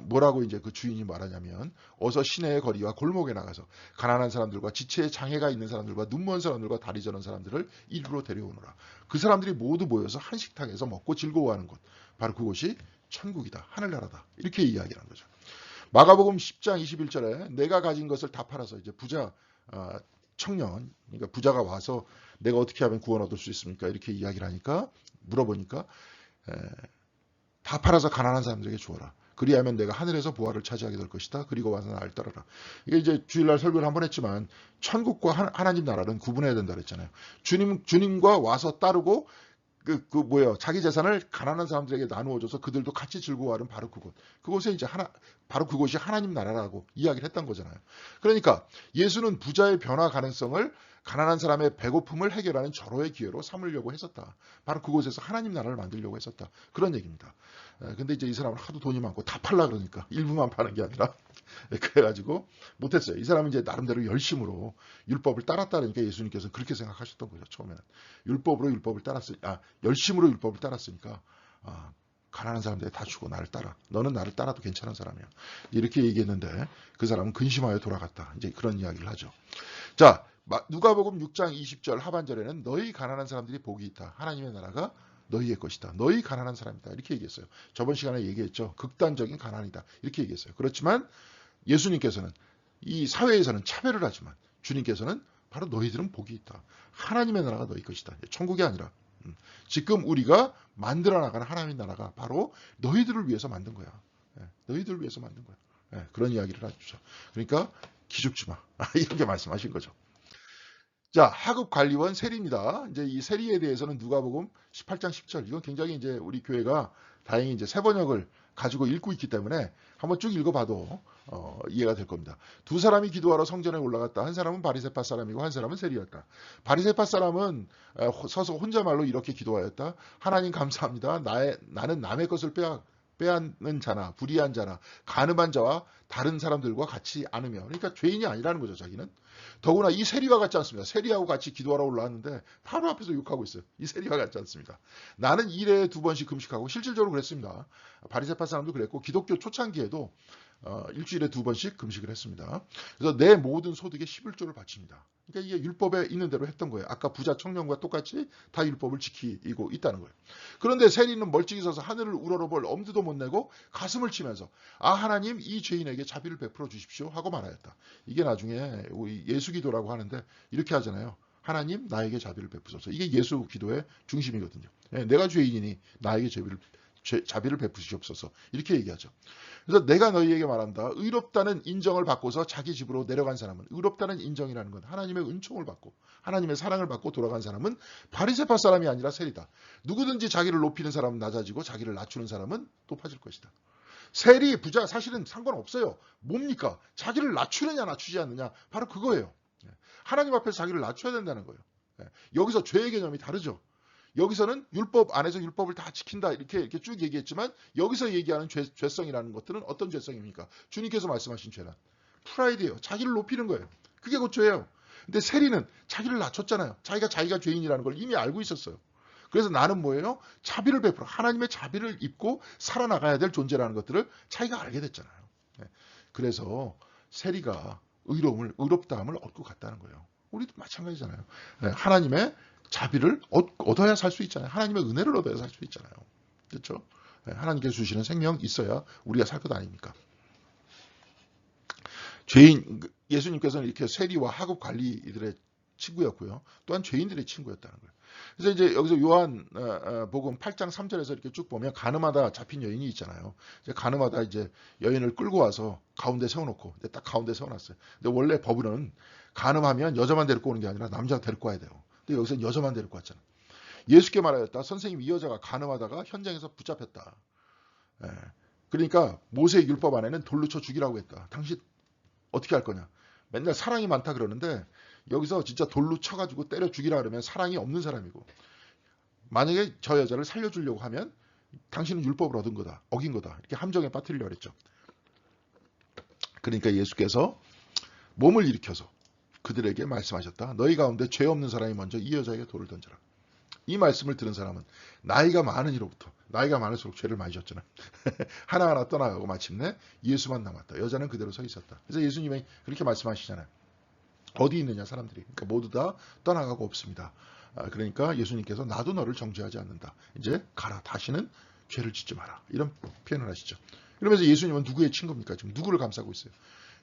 뭐라고 이제 그 주인이 말하냐면 어서 시내의 거리와 골목에 나가서 가난한 사람들과 지체에 장애가 있는 사람들과 눈먼 사람들과 다리 저는 사람들을 이리로 데려오너라. 그 사람들이 모두 모여서 한 식탁에서 먹고 즐거워하는 곳. 바로 그곳이 천국이다. 하늘나라다. 이렇게 이야기하는 거죠. 마가복음 10장 21절에 내가 가진 것을 다 팔아서 이제 부자 청년, 그러니까 부자가 와서 내가 어떻게 하면 구원 얻을 수 있습니까? 이렇게 이야기를 하니까 물어보니까 다 팔아서 가난한 사람들에게 주어라. 그리하면 내가 하늘에서 보화를 차지하게 될 것이다. 그리고 와서 나를 따르라. 이게 이제 주일날 설교를 한번 했지만 천국과 하나님 나라는 구분해야 된다 그랬잖아요. 주님과 와서 따르고 자기 재산을 가난한 사람들에게 나누어줘서 그들도 같이 즐거워하는 바로 그곳. 그곳에 이제 바로 그곳이 하나님 나라라고 이야기를 했던 거잖아요. 그러니까 예수는 부자의 변화 가능성을 가난한 사람의 배고픔을 해결하는 절호의 기회로 삼으려고 했었다. 바로 그곳에서 하나님 나라를 만들려고 했었다. 그런 얘기입니다. 근데 이제 이 사람은 하도 돈이 많고 다 팔라 그러니까 일부만 파는 게 아니라 그래가지고 못했어요. 이 사람은 이제 나름대로 열심으로 율법을 따랐다니까 예수님께서는 그렇게 생각하셨던 거죠. 처음에는 열심으로 율법을 따랐으니까 가난한 사람들이 다 주고 나를 따라. 너는 나를 따라도 괜찮은 사람이야. 이렇게 얘기했는데 그 사람은 근심하여 돌아갔다. 이제 그런 이야기를 하죠. 자, 누가복음 6장 20절 하반절에는 너희 가난한 사람들이 복이 있다. 하나님의 나라가 너희의 것이다. 너희 가난한 사람이다. 이렇게 얘기했어요. 저번 시간에 얘기했죠. 극단적인 가난이다. 이렇게 얘기했어요. 그렇지만 예수님께서는 이 사회에서는 차별을 하지만 주님께서는 바로 너희들은 복이 있다. 하나님의 나라가 너희 것이다. 천국이 아니라 지금 우리가 만들어 나가는 하나님의 나라가 바로 너희들을 위해서 만든 거야. 너희들을 위해서 만든 거야. 그런 이야기를 하죠. 그러니까 기죽지 마. 이렇게 말씀하신 거죠. 자, 하급 관리원 세리입니다. 이제 이 세리에 대해서는 누가복음 18장 10절. 이건 굉장히 이제 우리 교회가 다행히 이제 세 번역을 가지고 읽고 있기 때문에 한번 쭉 읽어봐도 이해가 될 겁니다. 두 사람이 기도하러 성전에 올라갔다. 한 사람은 바리새파 사람이고 한 사람은 세리였다. 바리새파 사람은 서서 혼자 말로 이렇게 기도하였다. 하나님 감사합니다. 나는 남의 것을 회하는 자나 불의한 자나 간음한 자와 다른 사람들과 같이 않으며, 그러니까 죄인이 아니라는 거죠. 자기는. 더구나 이 세리와 같지 않습니다. 세리하고 같이 기도하러 올라왔는데 바로 앞에서 욕하고 있어요. 이 세리와 같지 않습니다. 나는 일에 2번씩 금식하고, 실질적으로 그랬습니다. 바리새파 사람도 그랬고 기독교 초창기에도 일주일에 2번씩 금식을 했습니다. 그래서 내 모든 소득의 11조를 바칩니다. 그러니까 이게 율법에 있는 대로 했던 거예요. 아까 부자 청년과 똑같이 다 율법을 지키고 있다는 거예요. 그런데 세리는 멀찍이 서서 하늘을 우러러볼 엄두도 못 내고 가슴을 치면서 하나님 이 죄인에게 자비를 베풀어 주십시오 하고 말하였다. 이게 나중에 우리 예수 기도라고 하는데 이렇게 하잖아요. 하나님 나에게 자비를 베푸소서. 이게 예수 기도의 중심이거든요. 내가 죄인이니 나에게 자비를 베푸시옵소서. 이렇게 얘기하죠. 그래서 내가 너희에게 말한다. 의롭다는 인정을 받고서 자기 집으로 내려간 사람은, 의롭다는 인정이라는 건 하나님의 은총을 받고 하나님의 사랑을 받고 돌아간 사람은 바리새파 사람이 아니라 세리다. 누구든지 자기를 높이는 사람은 낮아지고 자기를 낮추는 사람은 높아질 것이다. 세리, 부자 사실은 상관없어요. 뭡니까? 자기를 낮추느냐 낮추지 않느냐, 바로 그거예요. 하나님 앞에서 자기를 낮춰야 된다는 거예요. 여기서 죄의 개념이 다르죠. 여기서는 율법 안에서 율법을 다 지킨다 이렇게 쭉 얘기했지만, 여기서 얘기하는 죄성이라는 것들은 어떤 죄성입니까? 주님께서 말씀하신 죄란 프라이드예요. 자기를 높이는 거예요. 그게 곧 죄예요. 근데 세리는 자기를 낮췄잖아요. 자기가 죄인이라는 걸 이미 알고 있었어요. 그래서 나는 뭐예요? 자비를 베풀어 하나님의 자비를 입고 살아나가야 될 존재라는 것들을 자기가 알게 됐잖아요. 그래서 세리가 의롭다함을 얻고 갔다는 거예요. 우리도 마찬가지잖아요. 하나님의 자비를 얻어야 살 수 있잖아요. 하나님의 은혜를 얻어야 살 수 있잖아요. 그렇죠? 하나님께서 주시는 생명 있어야 우리가 살 것 아닙니까? 예수님께서는 이렇게 세리와 하급 관리들의 친구였고요. 또한 죄인들의 친구였다는 거예요. 그래서 이제 여기서 요한 복음 8장 3절에서 이렇게 쭉 보면 가늠하다 잡힌 여인이 있잖아요. 이제 가늠하다 이제 여인을 끌고 와서 가운데 세워놓고, 딱 가운데 세워놨어요. 근데 원래 법은 가늠하면 여자만 데리고 오는 게 아니라 남자가 데리고 와야 돼요. 근데 여기서 여자만 데리고 왔잖아. 예수께 말하였다. 선생님, 이 여자가 가늠하다가 현장에서 붙잡혔다. 그러니까 모세의 율법 안에는 돌로 쳐 죽이라고 했다. 당신 어떻게 할 거냐? 맨날 사랑이 많다 그러는데 여기서 진짜 돌로 쳐가지고 때려 죽이라 그러면 사랑이 없는 사람이고, 만약에 저 여자를 살려주려고 하면 당신은 율법을 어긴 거다. 이렇게 함정에 빠뜨리려고 했죠. 그러니까 예수께서 몸을 일으켜서 그들에게 말씀하셨다. 너희 가운데 죄 없는 사람이 먼저 이 여자에게 돌을 던져라. 이 말씀을 들은 사람은 나이가 많은 이로부터, 나이가 많을수록 죄를 많이 졌잖아. 하나하나 떠나가고 마침내 예수만 남았다. 여자는 그대로 서 있었다. 그래서 예수님이 그렇게 말씀하시잖아요. 어디 있느냐 사람들이. 그러니까 모두 다 떠나가고 없습니다. 그러니까 예수님께서 나도 너를 정죄하지 않는다. 이제 가라. 다시는 죄를 짓지 마라. 이런 표현을 하시죠. 그러면서 예수님은 누구의 친구입니까? 지금 누구를 감싸고 있어요?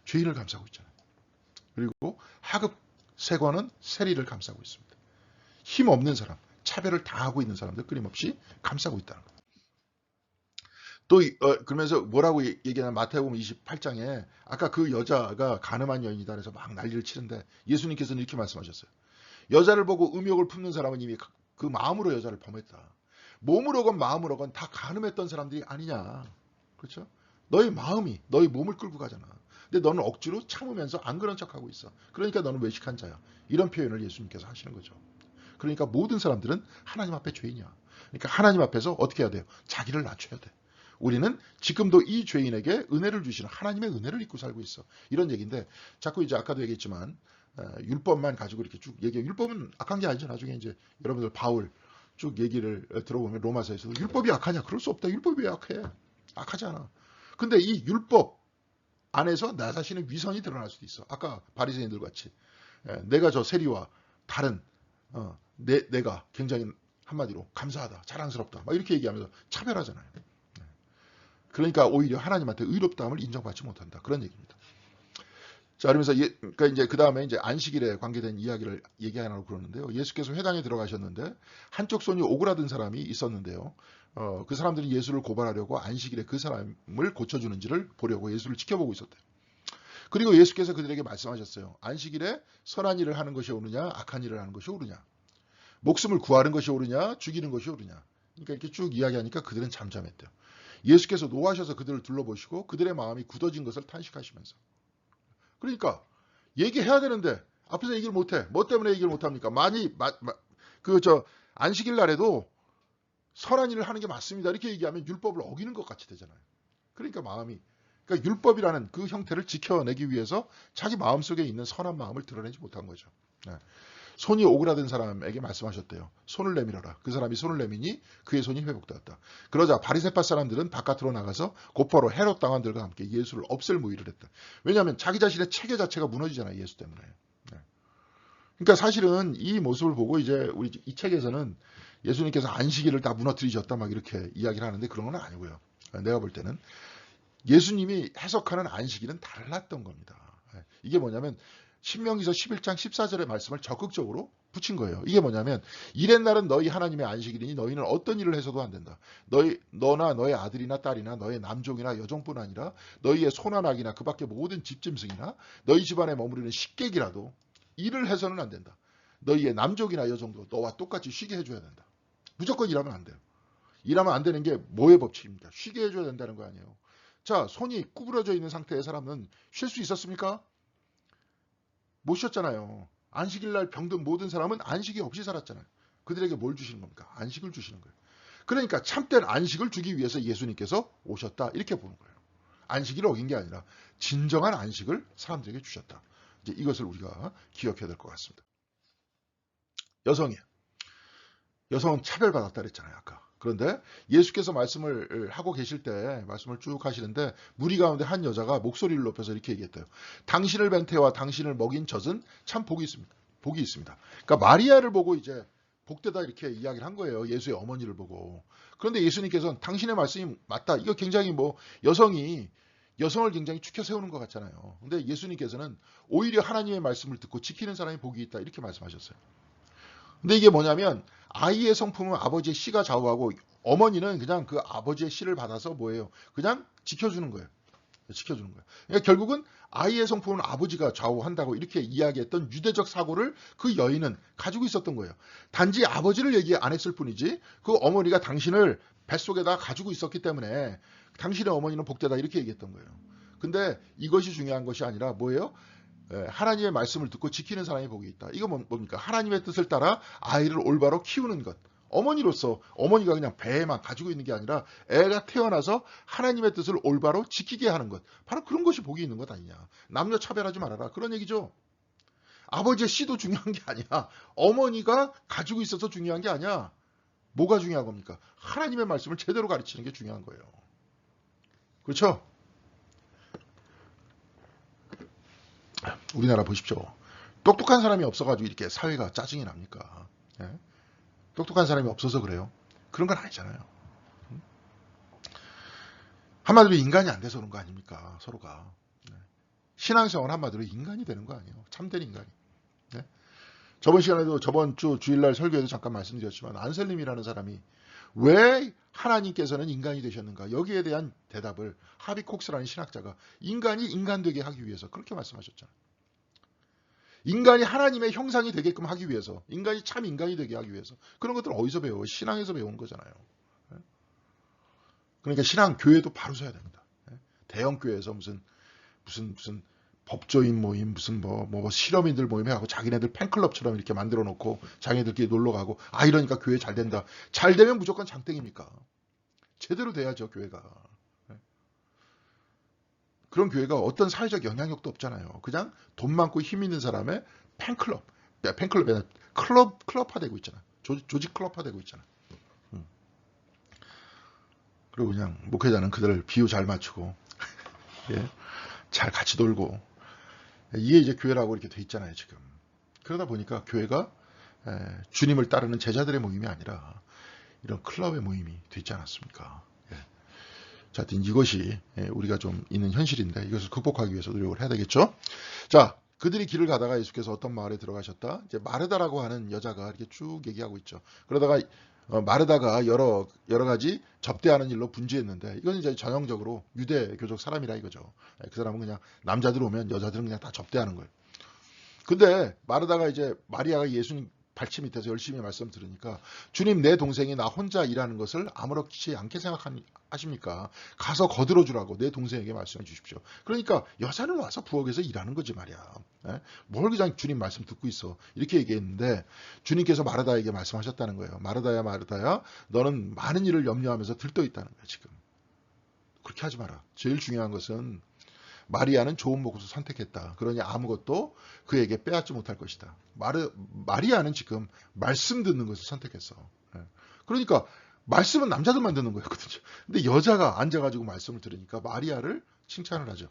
죄인을 감싸고 있잖아요. 그리고 하급 세관은 세리를 감싸고 있습니다. 힘 없는 사람, 차별을 당하고 있는 사람들 끊임없이 감싸고 있다는 거예요. 또 그러면서 뭐라고 얘기하냐, 마태복음 28장에 아까 그 여자가 가늠한 여인이다 그래서 막 난리를 치는데 예수님께서는 이렇게 말씀하셨어요. 여자를 보고 음욕을 품는 사람은 이미 그 마음으로 여자를 범했다. 몸으로건 마음으로건 다 가늠했던 사람들이 아니냐. 그렇죠? 너희 마음이 너희 몸을 끌고 가잖아. 근데 너는 억지로 참으면서 안 그런 척하고 있어. 그러니까 너는 외식한 자야. 이런 표현을 예수님께서 하시는 거죠. 그러니까 모든 사람들은 하나님 앞에 죄인이야. 그러니까 하나님 앞에서 어떻게 해야 돼요? 자기를 낮춰야 돼. 우리는 지금도 이 죄인에게 은혜를 주시는 하나님의 은혜를 입고 살고 있어. 이런 얘기인데, 자꾸 이제 아까도 얘기했지만 율법만 가지고 이렇게 쭉 얘기해. 율법은 악한 게 아니죠. 나중에 이제 여러분들 바울 쭉 얘기를 들어보면 로마서에서도 율법이 악하냐? 그럴 수 없다. 율법이 왜 악해? 악하지 않아. 근데 이 율법 안에서 나 자신의 위선이 드러날 수도 있어. 아까 바리새인들 같이 내가 저 세리와 다른 내가 굉장히 한마디로 감사하다, 자랑스럽다, 막 이렇게 얘기하면서 차별하잖아요. 그러니까 오히려 하나님한테 의롭다함을 인정받지 못한다. 그런 얘기입니다. 자, 그러면서 그러니까 이제 그 다음에 이제 안식일에 관계된 이야기를 얘기하려고 그러는데요. 예수께서 회당에 들어가셨는데 한쪽 손이 오그라든 사람이 있었는데요. 그 사람들이 예수를 고발하려고 안식일에 그 사람을 고쳐주는지를 보려고 예수를 지켜보고 있었대요. 그리고 예수께서 그들에게 말씀하셨어요. 안식일에 선한 일을 하는 것이 옳으냐, 악한 일을 하는 것이 옳으냐, 목숨을 구하는 것이 옳으냐, 죽이는 것이 옳으냐. 그러니까 이렇게 쭉 이야기하니까 그들은 잠잠했대요. 예수께서 노하셔서 그들을 둘러보시고 그들의 마음이 굳어진 것을 탄식하시면서, 그러니까 얘기해야 되는데 앞에서 얘기를 못해. 뭐 때문에 얘기를 못합니까? 안식일 날에도 선한 일을 하는 게 맞습니다. 이렇게 얘기하면 율법을 어기는 것 같이 되잖아요. 그러니까 그러니까 율법이라는 그 형태를 지켜내기 위해서 자기 마음속에 있는 선한 마음을 드러내지 못한 거죠. 네. 손이 오그라든 사람에게 말씀하셨대요. 손을 내밀어라. 그 사람이 손을 내미니 그의 손이 회복되었다. 그러자 바리새파 사람들은 바깥으로 나가서 곧바로 헤롯 당원들과 함께 예수를 없앨 모의를 했다. 왜냐하면 자기 자신의 체계 자체가 무너지잖아요. 예수 때문에. 네. 그러니까 사실은 이 모습을 보고 이제 우리 이 책에서는 예수님께서 안식일을 다 무너뜨리셨다 막 이렇게 이야기를 하는데 그런 건 아니고요. 내가 볼 때는 예수님이 해석하는 안식일은 달랐던 겁니다. 이게 뭐냐면 신명기서 11장 14절의 말씀을 적극적으로 붙인 거예요. 이게 뭐냐면 이렛날은 너희 하나님의 안식일이니 너희는 어떤 일을 해서도 안 된다. 너나 너의 아들이나 딸이나 너의 남종이나 여종뿐 아니라 너희의 소나 낙이나 그 밖에 모든 집짐승이나 너희 집안에 머무르는 식객이라도 일을 해서는 안 된다. 너희의 남종이나 여종도 너와 똑같이 쉬게 해줘야 된다. 무조건 일하면 안 돼요. 일하면 안 되는 게 뭐의 법칙입니까? 쉬게 해줘야 된다는 거 아니에요. 자, 손이 구부러져 있는 상태의 사람은 쉴 수 있었습니까? 못 쉬었잖아요. 안식일 날 병든 모든 사람은 안식이 없이 살았잖아요. 그들에게 뭘 주시는 겁니까? 안식을 주시는 거예요. 그러니까 참된 안식을 주기 위해서 예수님께서 오셨다. 이렇게 보는 거예요. 안식일을 어긴 게 아니라 진정한 안식을 사람들에게 주셨다. 이제 이것을 우리가 기억해야 될 것 같습니다. 여성은 차별받았다 그랬잖아요. 아까. 그런데 예수께서 말씀을 하고 계실 때 말씀을 쭉 하시는데 무리 가운데 한 여자가 목소리를 높여서 이렇게 얘기했대요. 당신을 뵌 태와 당신을 먹인 젖은 참 복이 있습니다. 복이 있습니다. 그러니까 마리아를 보고 이제 복되다 이렇게 이야기를 한 거예요. 예수의 어머니를 보고. 그런데 예수님께서는 당신의 말씀이 맞다. 이거 굉장히 여성을 굉장히 축혀 세우는 것 같잖아요. 근데 예수님께서는 오히려 하나님의 말씀을 듣고 지키는 사람이 복이 있다. 이렇게 말씀하셨어요. 근데 이게 뭐냐면 아이의 성품은 아버지의 씨가 좌우하고 어머니는 그냥 그 아버지의 씨를 받아서 뭐예요? 그냥 지켜주는 거예요. 지켜주는 거예요. 그러니까 결국은 아이의 성품은 아버지가 좌우한다고 이렇게 이야기했던 유대적 사고를 그 여인은 가지고 있었던 거예요. 단지 아버지를 얘기 안 했을 뿐이지 그 어머니가 당신을 뱃속에다 가지고 있었기 때문에 당신의 어머니는 복되다 이렇게 얘기했던 거예요. 근데 이것이 중요한 것이 아니라 뭐예요? 하나님의 말씀을 듣고 지키는 사람이 복이 있다. 이거 뭡니까? 하나님의 뜻을 따라 아이를 올바로 키우는 것. 어머니로서 어머니가 그냥 배에만 가지고 있는 게 아니라 애가 태어나서 하나님의 뜻을 올바로 지키게 하는 것. 바로 그런 것이 복이 있는 것 아니냐. 남녀 차별하지 말아라. 그런 얘기죠. 아버지의 씨도 중요한 게 아니야. 어머니가 가지고 있어서 중요한 게 아니야. 뭐가 중요한 겁니까? 하나님의 말씀을 제대로 가르치는 게 중요한 거예요. 그렇죠? 우리나라 보십시오. 똑똑한 사람이 없어가지고 이렇게 사회가 짜증이 납니까? 예? 똑똑한 사람이 없어서 그래요? 그런 건 아니잖아요. 한마디로 인간이 안 돼서 그런 거 아닙니까? 서로가. 신앙생활 한마디로 인간이 되는 거 아니에요? 참된 인간이. 네? 저번 시간에도 저번 주 주일날 설교에도 잠깐 말씀드렸지만 안셀림이라는 사람이 왜 하나님께서는 인간이 되셨는가? 여기에 대한 대답을 하비 콕스라는 신학자가 인간이 인간 되게 하기 위해서 그렇게 말씀하셨잖아요. 인간이 하나님의 형상이 되게끔 하기 위해서, 인간이 참 인간이 되게 하기 위해서 그런 것들 어디서 배워요? 신앙에서 배우는 거잖아요. 그러니까 신앙 교회도 바로 서야 됩니다. 대형 교회에서 무슨 법조인 모임, 무슨 실험인들 모임에 하고 자기네들 팬클럽처럼 이렇게 만들어 놓고 자기네들끼리 놀러 가고 이러니까 교회 잘 된다. 잘 되면 무조건 장땡입니까? 제대로 돼야죠, 교회가. 그런 교회가 어떤 사회적 영향력도 없잖아요. 그냥 돈 많고 힘 있는 사람의 팬클럽. 팬클럽이 아니라 클럽화되고 있잖아. 조직 클럽화되고 있잖아. 그리고 그냥 목회자는 그들을 비유 잘 맞추고 예, 잘 같이 놀고 이게 이제 교회라고 이렇게 돼 있잖아요, 지금. 그러다 보니까 교회가 주님을 따르는 제자들의 모임이 아니라 이런 클럽의 모임이 되지 않았습니까? 자, 하여튼 이것이 우리가 좀 있는 현실인데 이것을 극복하기 위해서 노력을 해야 되겠죠. 자, 그들이 길을 가다가 예수께서 어떤 마을에 들어가셨다. 이제 마르다라고 하는 여자가 이렇게 쭉 얘기하고 있죠. 그러다가 마르다가 여러 가지 접대하는 일로 분주했는데 이건 이제 전형적으로 유대교적 사람이라 이거죠. 그 사람은 그냥 남자들 오면 여자들은 그냥 다 접대하는 거예요. 근데 마르다가 이제 마리아가 예수님 발치 밑에서 열심히 말씀 들으니까 주님 내 동생이 나 혼자 일하는 것을 아무렇지 않게 생각하십니까? 가서 거들어 주라고 내 동생에게 말씀해 주십시오. 그러니까 여자는 와서 부엌에서 일하는 거지 말이야. 예? 뭘 그냥 주님 말씀 듣고 있어. 이렇게 얘기했는데 주님께서 마르다에게 말씀하셨다는 거예요. 마르다야 마르다야 너는 많은 일을 염려하면서 들떠 있다는 거예요. 지금. 그렇게 하지 마라. 제일 중요한 것은 마리아는 좋은 목을 선택했다. 그러니 아무것도 그에게 빼앗지 못할 것이다. 마리아는 지금 말씀 듣는 것을 선택했어. 예. 그러니까 말씀은 남자들만 듣는 거였거든요. 근데 여자가 앉아가지고 말씀을 들으니까 마리아를 칭찬을 하죠.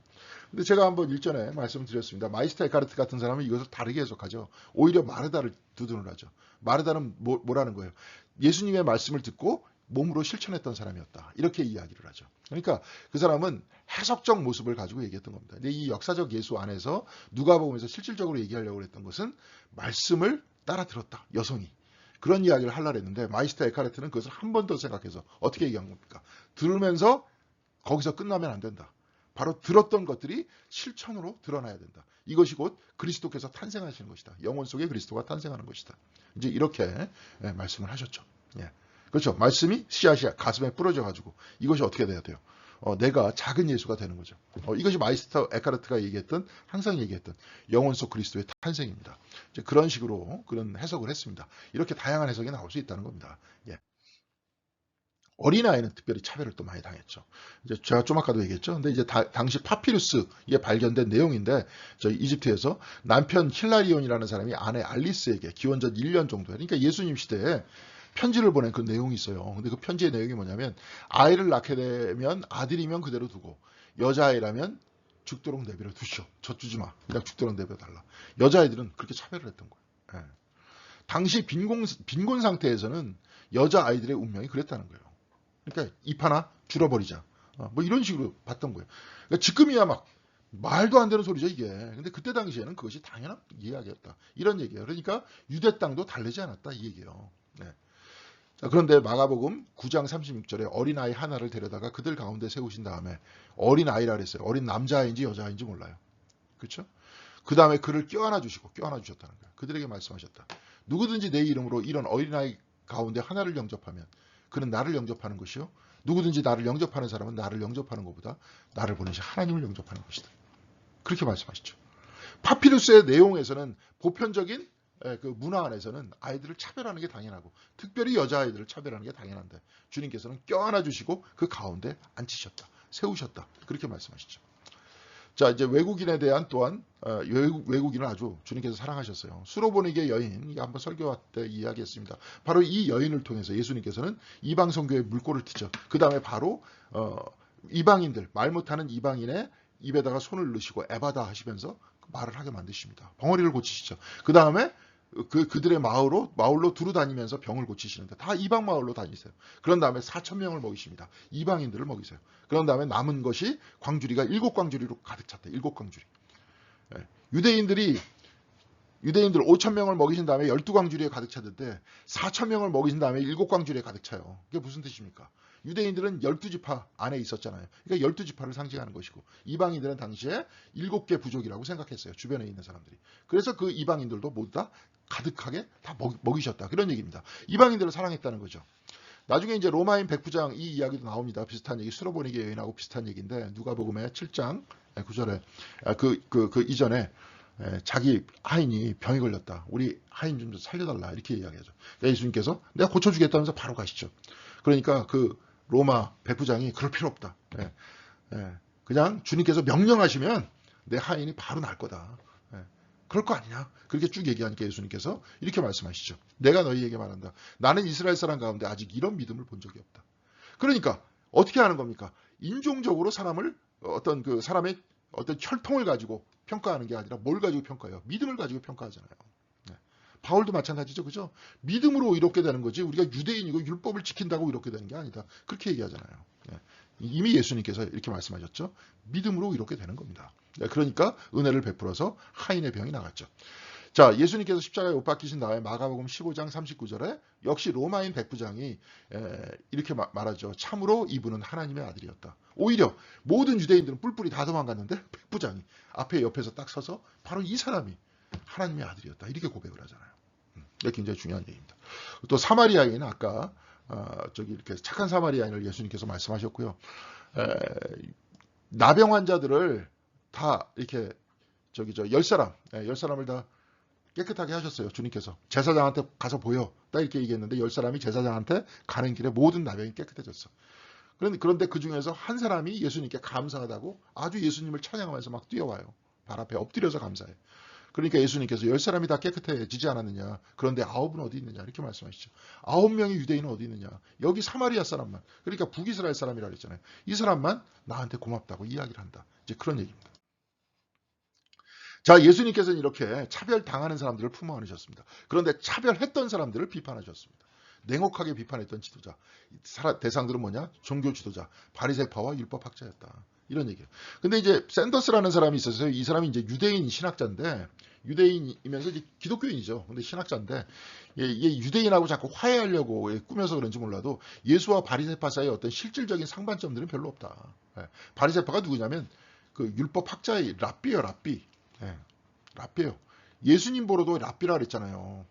근데 제가 한번 일전에 말씀을 드렸습니다. 마이스터 에카르트 같은 사람은 이것을 다르게 해석하죠. 오히려 마르다를 두둔을 하죠. 마르다는 뭐라는 거예요? 예수님의 말씀을 듣고 몸으로 실천했던 사람이었다. 이렇게 이야기를 하죠. 그러니까 그 사람은 해석적 모습을 가지고 얘기했던 겁니다. 근데 이 역사적 예수 안에서 누가복음에서 실질적으로 얘기하려고 했던 것은 말씀을 따라 들었다. 여성이. 그런 이야기를 하려고 했는데 마이스터 에카르트는 그것을 한 번 더 생각해서 어떻게 얘기한 겁니까? 들으면서 거기서 끝나면 안 된다. 바로 들었던 것들이 실천으로 드러나야 된다. 이것이 곧 그리스도께서 탄생하시는 것이다. 영혼 속에 그리스도가 탄생하는 것이다. 이제 이렇게 말씀을 하셨죠. 예. 그렇죠. 말씀이 씨앗이 가슴에 뿌려져 가지고 이것이 어떻게 돼야 돼요? 내가 작은 예수가 되는 거죠. 이것이 마이스터 에카르트가 얘기했던 항상 얘기했던 영혼 속 그리스도의 탄생입니다. 이제 그런 식으로 그런 해석을 했습니다. 이렇게 다양한 해석이 나올 수 있다는 겁니다. 예. 어린아이는 특별히 차별을 또 많이 당했죠. 이제 제가 좀 아까도 얘기했죠. 근데 이제 당시 파피루스에 발견된 내용인데, 저희 이집트에서 남편 힐라리온이라는 사람이 아내 알리스에게 기원전 1년 정도에, 그러니까 예수님 시대에 편지를 보낸 그 내용이 있어요. 근데 그 편지의 내용이 뭐냐면, 아이를 낳게 되면 아들이면 그대로 두고, 여자아이라면 죽도록 내버려 두시오. 젖주지 마. 그냥 죽도록 내버려 달라. 여자아이들은 그렇게 차별을 했던 거예요. 예. 당시 빈곤 상태에서는 여자아이들의 운명이 그랬다는 거예요. 그러니까 입 하나 줄여버리자. 뭐 이런 식으로 봤던 거예요. 그러니까 지금이야 막 말도 안 되는 소리죠 이게. 근데 그때 당시에는 그것이 당연한 이야기였다. 이런 얘기예요. 그러니까 유대 땅도 달래지 않았다 이 얘기예요. 네. 자, 그런데 마가복음 9장 36절에 어린아이 하나를 데려다가 그들 가운데 세우신 다음에 어린아이라 그랬어요. 어린 남자아이인지 여자아이인지 몰라요. 그렇죠? 그 다음에 그를 껴안아 주셨다는 거예요. 그들에게 말씀하셨다. 누구든지 내 이름으로 이런 어린아이 가운데 하나를 영접하면 그는 나를 영접하는 것이요. 누구든지 나를 영접하는 사람은 나를 영접하는 것보다 나를 보내신 하나님을 영접하는 것이다. 그렇게 말씀하시죠. 파피루스의 내용에서는 보편적인 그 문화 안에서는 아이들을 차별하는 게 당연하고 특별히 여자아이들을 차별하는 게 당연한데 주님께서는 껴안아 주시고 그 가운데 앉히셨다. 세우셨다. 그렇게 말씀하시죠. 자, 이제 외국인에 대한 또한 외국인을 아주 주님께서 사랑하셨어요. 수로보니게 여인, 이거 한번 설교 때 이야기했습니다. 바로 이 여인을 통해서 예수님께서는 이방 선교의 물꼬를 트죠. 그 다음에 바로 이방인들, 말 못하는 이방인의 입에다가 손을 넣으시고 에바다 하시면서 말을 하게 만드십니다. 벙어리를 고치시죠. 그 다음에 그들의 마을로 두루 다니면서 병을 고치시는데 다 이방 마을로 다니세요. 그런 다음에 4,000명을 먹이십니다. 이방인들을 먹이세요. 그런 다음에 남은 것이 광주리가 7광주리로 가득 찼대. 7광주리. 예. 유대인들 5,000명을 먹이신 다음에 12광주리에 가득 찼는데 4,000명을 먹이신 다음에 7광주리에 가득 차요. 그게 무슨 뜻입니까? 유대인들은 12지파 안에 있었잖아요. 그러니까 12지파를 상징하는 것이고 이방인들은 당시에 7개 부족이라고 생각했어요. 주변에 있는 사람들이. 그래서 그 이방인들도 모두 다 가득하게 다 먹이셨다. 그런 얘기입니다. 이방인들을 사랑했다는 거죠. 나중에 이제 로마인 백부장 이 이야기도 나옵니다. 비슷한 얘기, 수로보니게 여인하고 비슷한 얘기인데 누가복음의 7장 9절에 그 이전에 자기 하인이 병이 걸렸다. 우리 하인 좀 살려달라. 이렇게 이야기하죠. 예수님께서 내가 고쳐주겠다면서 바로 가시죠. 그러니까 그 로마 백부장이 그럴 필요 없다. 그냥 주님께서 명령하시면 내 하인이 바로 날 거다. 그럴 거 아니냐. 그렇게 쭉 얘기하니까 예수님께서 이렇게 말씀하시죠. 내가 너희에게 말한다. 나는 이스라엘 사람 가운데 아직 이런 믿음을 본 적이 없다. 그러니까 어떻게 하는 겁니까? 인종적으로 사람을 어떤 그 사람의 어떤 혈통을 가지고 평가하는 게 아니라 뭘 가지고 평가해요? 믿음을 가지고 평가하잖아요. 바울도 마찬가지죠. 그죠? 믿음으로 이렇게 되는 거지 우리가 유대인이고 율법을 지킨다고 이렇게 되는 게 아니다. 그렇게 얘기하잖아요. 이미 예수님께서 이렇게 말씀하셨죠. 믿음으로 이렇게 되는 겁니다. 그러니까 은혜를 베풀어서 하인의 병이 나갔죠. 자, 예수님께서 십자가에 못 박히신 다음에 마가복음 15장 39절에 역시 로마인 백부장이 이렇게 말하죠. 참으로 이분은 하나님의 아들이었다. 오히려 모든 유대인들은 뿔뿔이 다 도망갔는데 백부장이 앞에 옆에서 딱 서서 바로 이 사람이 하나님의 아들이었다. 이렇게 고백을 하잖아요. 이게 굉장히 중요한 얘기입니다. 또 사마리아인 아까 저기 이렇게 착한 사마리아인을 예수님께서 말씀하셨고요. 나병 환자들을 다 이렇게 저기 열 사람을 다 깨끗하게 하셨어요. 주님께서 제사장한테 가서 보여 딱 이렇게 얘기했는데 10사람이 제사장한테 가는 길에 모든 나병이 깨끗해졌어. 그런데 그 중에서 한 사람이 예수님께 감사하다고 아주 예수님을 찬양하면서 막 뛰어와요. 발 앞에 엎드려서 감사해. 그러니까 예수님께서 10사람이 다 깨끗해지지 않았느냐. 그런데 9은 어디 있느냐. 이렇게 말씀하시죠. 9명의 유대인은 어디 있느냐. 여기 사마리아 사람만. 그러니까 북이스라엘 사람이라 그랬잖아요. 이 사람만 나한테 고맙다고 이야기를 한다. 이제 그런 얘기입니다. 자, 예수님께서는 이렇게 차별당하는 사람들을 품어 안으셨습니다. 그런데 차별했던 사람들을 비판하셨습니다. 냉혹하게 비판했던 지도자. 대상들은 뭐냐? 종교 지도자, 바리새파와 율법학자였다. 이런 얘기예요. 근데 이제 샌더스라는 사람이 있었어요. 이 사람이 이제 유대인 신학자인데, 유대인이면서 이제 기독교인이죠. 근데 신학자인데, 얘 유대인하고 자꾸 화해하려고 꾸며서 그런지 몰라도 예수와 바리새파 사이의 어떤 실질적인 상반점들은 별로 없다. 바리새파가 누구냐면 그 율법학자의 랍비예요, 랍비. 랍비예요. 예수님 보러도 랍비라 그랬잖아요.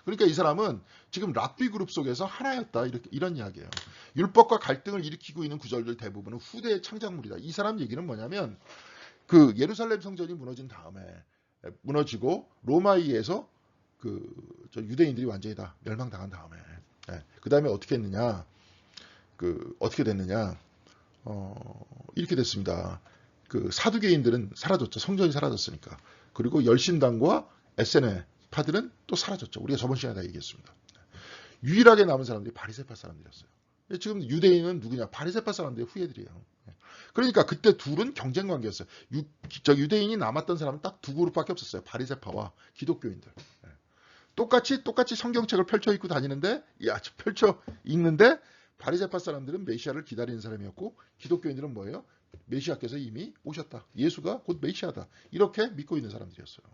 그러니까 이 사람은 지금 랍비 그룹 속에서 하나였다. 이런 이야기예요. 율법과 갈등을 일으키고 있는 구절들 대부분은 후대의 창작물이다. 이 사람 얘기는 뭐냐면 그 예루살렘 성전이 무너진 다음에 무너지고 로마에 의해서 저 유대인들이 완전히 다 멸망당한 다음에 그 다음에 어떻게 했느냐? 어떻게 됐느냐? 이렇게 됐습니다. 그 사두개인들은 사라졌죠. 성전이 사라졌으니까. 그리고 열심당과 SNL파들은 또 사라졌죠. 우리가 저번 시간에 다 얘기했습니다. 유일하게 남은 사람들이 바리새파 사람들이었어요. 지금 유대인은 누구냐? 바리새파 사람들의 후예들이에요. 그러니까 그때 둘은 경쟁 관계였어요. 유대인이 남았던 사람은 딱 두 그룹밖에 없었어요. 바리새파와 기독교인들. 똑같이 성경책을 펼쳐 읽고 다니는데, 펼쳐 읽는데 바리새파 사람들은 메시아를 기다리는 사람이었고 기독교인들은 뭐예요? 메시아께서 이미 오셨다. 예수가 곧 메시아다. 이렇게 믿고 있는 사람들이었어요.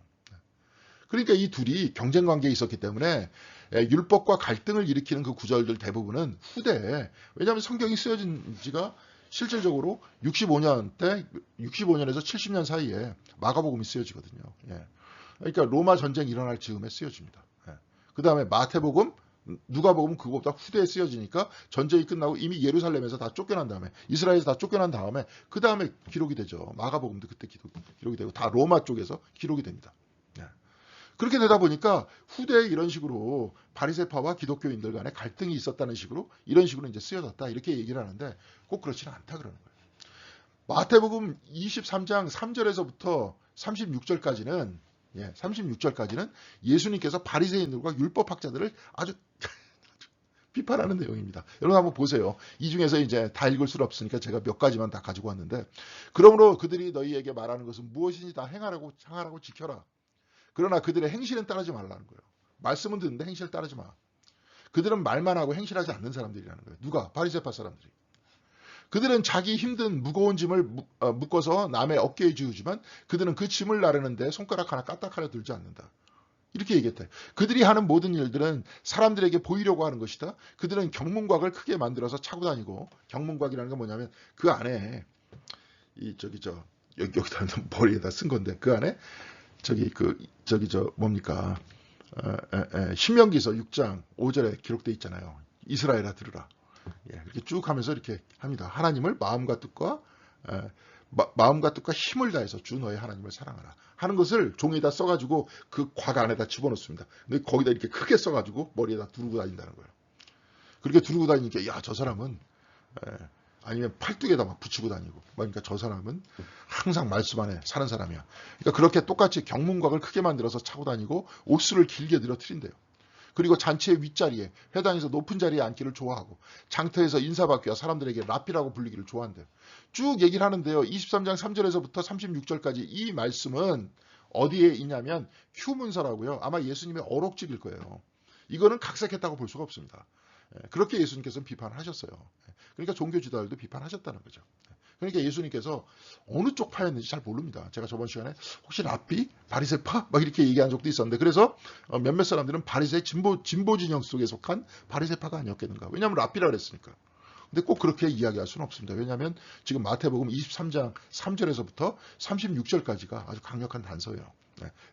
그러니까 이 둘이 경쟁 관계에 있었기 때문에 율법과 갈등을 일으키는 그 구절들 대부분은 후대에, 왜냐하면 성경이 쓰여진 지가 실질적으로 65년에서 70년 사이에 마가복음이 쓰여지거든요. 그러니까 로마 전쟁이 일어날 즈음에 쓰여집니다. 그 다음에 마태복음, 누가복음 그거보다 후대에 쓰여지니까 전쟁이 끝나고 이미 예루살렘에서 다 쫓겨난 다음에, 이스라엘에서 다 쫓겨난 다음에 그 다음에 기록이 되죠. 마가복음도 그때 기록이 되고 다 로마 쪽에서 기록이 됩니다. 그렇게 되다 보니까 후대에 이런 식으로 바리새파와 기독교인들 간에 갈등이 있었다는 식으로 이런 식으로 이제 쓰여졌다 이렇게 얘기를 하는데 꼭 그렇지는 않다 그러는 거예요. 마태복음 23장 3절에서부터 36절까지는 예수님께서 바리새인들과 율법학자들을 아주 비판하는 내용입니다. 여러분 한번 보세요. 이 중에서 이제 다 읽을 수 없으니까 제가 몇 가지만 다 가지고 왔는데, 그러므로 그들이 너희에게 말하는 것은 무엇이니 다 행하라고 지켜라. 그러나 그들의 행실은 따르지 말라는 거예요. 말씀은 듣는데 행실을 따르지 마. 그들은 말만 하고 행실하지 않는 사람들이라는 거예요. 누가? 바리새파 사람들이. 그들은 자기 힘든 무거운 짐을 묶어서 남의 어깨에 지우지만 그들은 그 짐을 나르는데 손가락 하나 까딱하려 들지 않는다. 이렇게 얘기했대요. 그들이 하는 모든 일들은 사람들에게 보이려고 하는 것이다. 그들은 경문곽을 크게 만들어서 차고 다니고, 경문곽이라는 건 뭐냐면 그 안에 여기다 머리에다 쓴 건데 그 안에 뭡니까? 신명기서 6장 5절에 기록돼 있잖아요. 이스라엘아 들으라. 이렇게 쭉 하면서 이렇게 합니다. 하나님을 마음과 뜻과 힘을 다해서 주 너의 하나님을 사랑하라 하는 것을 종이에다 써가지고 그 곽 안에다 집어넣습니다. 근데 거기다 이렇게 크게 써가지고 머리에다 두르고 다닌다는 거예요. 그렇게 두르고 다니니까 저 사람은 아니면 팔뚝에다 막 붙이고 다니고, 그러니까 저 사람은 항상 말씀 안에 사는 사람이야. 그러니까 그렇게 똑같이 경문곽을 크게 만들어서 차고 다니고 옷수를 길게 늘어뜨린대요. 그리고 잔치의 윗자리에, 회당에서 높은 자리에 앉기를 좋아하고, 장터에서 인사받기와 사람들에게 랍비라고 불리기를 좋아한대요. 쭉 얘기를 하는데요. 23장 3절에서부터 36절까지 이 말씀은 어디에 있냐면 휴문서라고요. 아마 예수님의 어록집일 거예요. 이거는 각색했다고 볼 수가 없습니다. 그렇게 예수님께서는 비판을 하셨어요. 그러니까 종교 지도자들도 비판하셨다는 거죠. 그러니까 예수님께서 어느 쪽 파였는지 잘 모릅니다. 제가 저번 시간에 혹시 랍비, 바리새파 막 이렇게 얘기한 적도 있었는데, 그래서 몇몇 사람들은 바리새 진보 진영 속에 속한 바리새파가 아니었겠는가. 왜냐하면 랍비라 그랬으니까. 근데 꼭 그렇게 이야기할 수는 없습니다. 왜냐하면 지금 마태복음 23장 3절에서부터 36절까지가 아주 강력한 단서예요.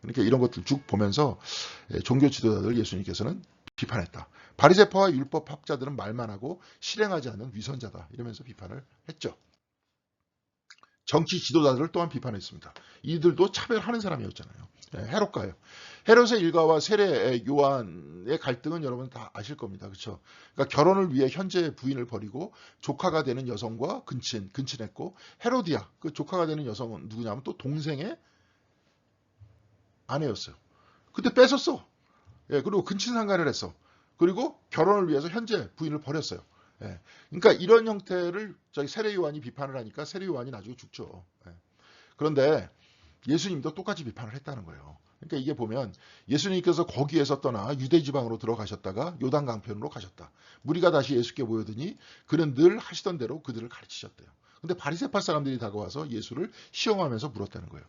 그러니까 이런 것들 쭉 보면서 종교 지도자들 예수님께서는 비판했다. 바리새파와 율법 학자들은 말만 하고 실행하지 않는 위선자다. 이러면서 비판을 했죠. 정치 지도자들을 또한 비판했습니다. 이들도 차별하는 사람이었잖아요. 헤롯가요. 헤롯의 일가와 세례 요한의 갈등은 여러분 다 아실 겁니다. 그렇죠? 그러니까 결혼을 위해 현재 부인을 버리고 조카가 되는 여성과 근친했고, 헤로디아, 그 조카가 되는 여성은 누구냐면 또 동생의 아내였어요. 그때 뺏었어. 그리고 근친상간을 했어. 그리고 결혼을 위해서 현재 부인을 버렸어요. 그러니까 이런 형태를 저희 세례 요한이 비판을 하니까 세례 요한이 나중에 죽죠. 그런데 예수님도 똑같이 비판을 했다는 거예요. 그러니까 이게 보면 예수님께서 거기에서 떠나 유대 지방으로 들어가셨다가 요단 강변으로 가셨다. 무리가 다시 예수께 모여드니 그는 늘 하시던 대로 그들을 가르치셨대요. 근데 바리새파 사람들이 다가와서 예수를 시험하면서 물었다는 거예요.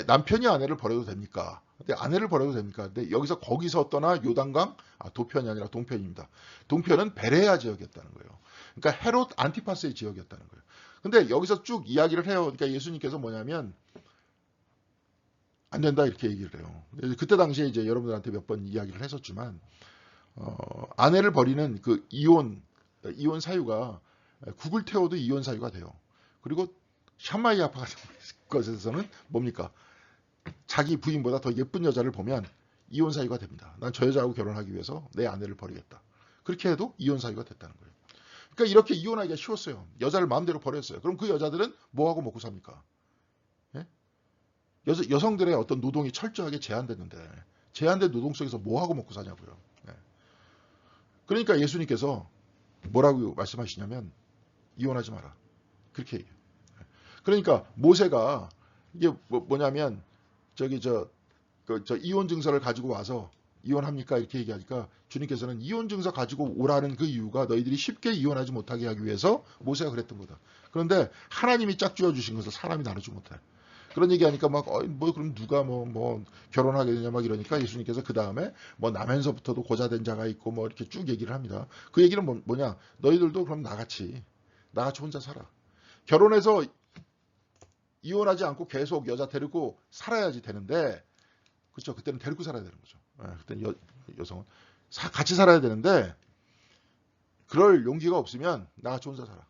남편이 아내를 버려도 됩니까? 근데 아내를 버려도 됩니까? 근데 여기서 거기서 떠나 요단강, 도편이 아니라 동편입니다. 동편은 베레아 지역이었다는 거예요. 그러니까 헤롯 안티파스의 지역이었다는 거예요. 근데 여기서 쭉 이야기를 해요. 그러니까 예수님께서 뭐냐면 안 된다 이렇게 얘기를 해요. 그때 당시에 이제 여러분들한테 몇 번 이야기를 했었지만 아내를 버리는 그 이혼 사유가 국을 태워도 이혼 사유가 돼요. 그리고 샤마이아파 같은 것에서는 뭡니까? 자기 부인보다 더 예쁜 여자를 보면 이혼 사유가 됩니다. 난 저 여자하고 결혼하기 위해서 내 아내를 버리겠다. 그렇게 해도 이혼 사유가 됐다는 거예요. 그러니까 이렇게 이혼하기가 쉬웠어요. 여자를 마음대로 버렸어요. 그럼 그 여자들은 뭐하고 먹고 삽니까? 예? 여성들의 어떤 노동이 철저하게 제한됐는데 제한된 노동 속에서 뭐하고 먹고 사냐고요. 그러니까 예수님께서 뭐라고 말씀하시냐면 이혼하지 마라. 그렇게 얘기해요. 그러니까 모세가 이게 뭐냐면 이혼 증서를 가지고 와서 이혼합니까? 이렇게 얘기하니까 주님께서는 이혼 증서 가지고 오라는 그 이유가 너희들이 쉽게 이혼하지 못하게 하기 위해서 모세가 그랬던 거다. 그런데 하나님이 짝지어 주신 것을 사람이 나누지 못해. 그런 얘기하니까 그럼 누가 결혼하게 되냐 이러니까 예수님께서 그 다음에 나면서부터도 고자된 자가 있고 이렇게 쭉 얘기를 합니다. 그 얘기는 뭐냐? 너희들도 그럼 나같이 혼자 살아. 결혼해서 이혼하지 않고 계속 여자 데리고 살아야지 되는데, 그렇죠? 그때는 데리고 살아야 되는 거죠. 그때는 여성은 같이 살아야 되는데 그럴 용기가 없으면 나같이 혼자 살아.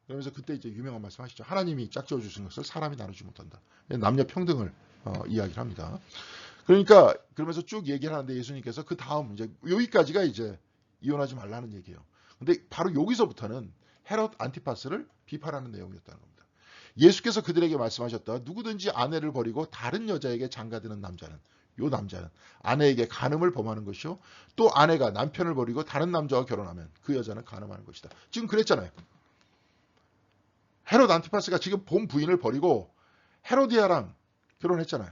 그러면서 그때 이제 유명한 말씀하시죠. 하나님이 짝지어 주신 것을 사람이 나누지 못한다. 남녀 평등을 이야기를 합니다. 그러니까 그러면서 쭉 얘기를 하는데 예수님께서 그 다음 이제 여기까지가 이제 이혼하지 말라는 얘기예요. 근데 바로 여기서부터는 헤롯 안티파스를 비판하는 내용이었다는 겁니다. 예수께서 그들에게 말씀하셨다. 누구든지 아내를 버리고 다른 여자에게 장가드는 남자는 아내에게 간음을 범하는 것이요. 또 아내가 남편을 버리고 다른 남자와 결혼하면 그 여자는 간음하는 것이다. 지금 그랬잖아요. 헤롯 안티파스가 지금 본 부인을 버리고 헤로디아랑 결혼했잖아요.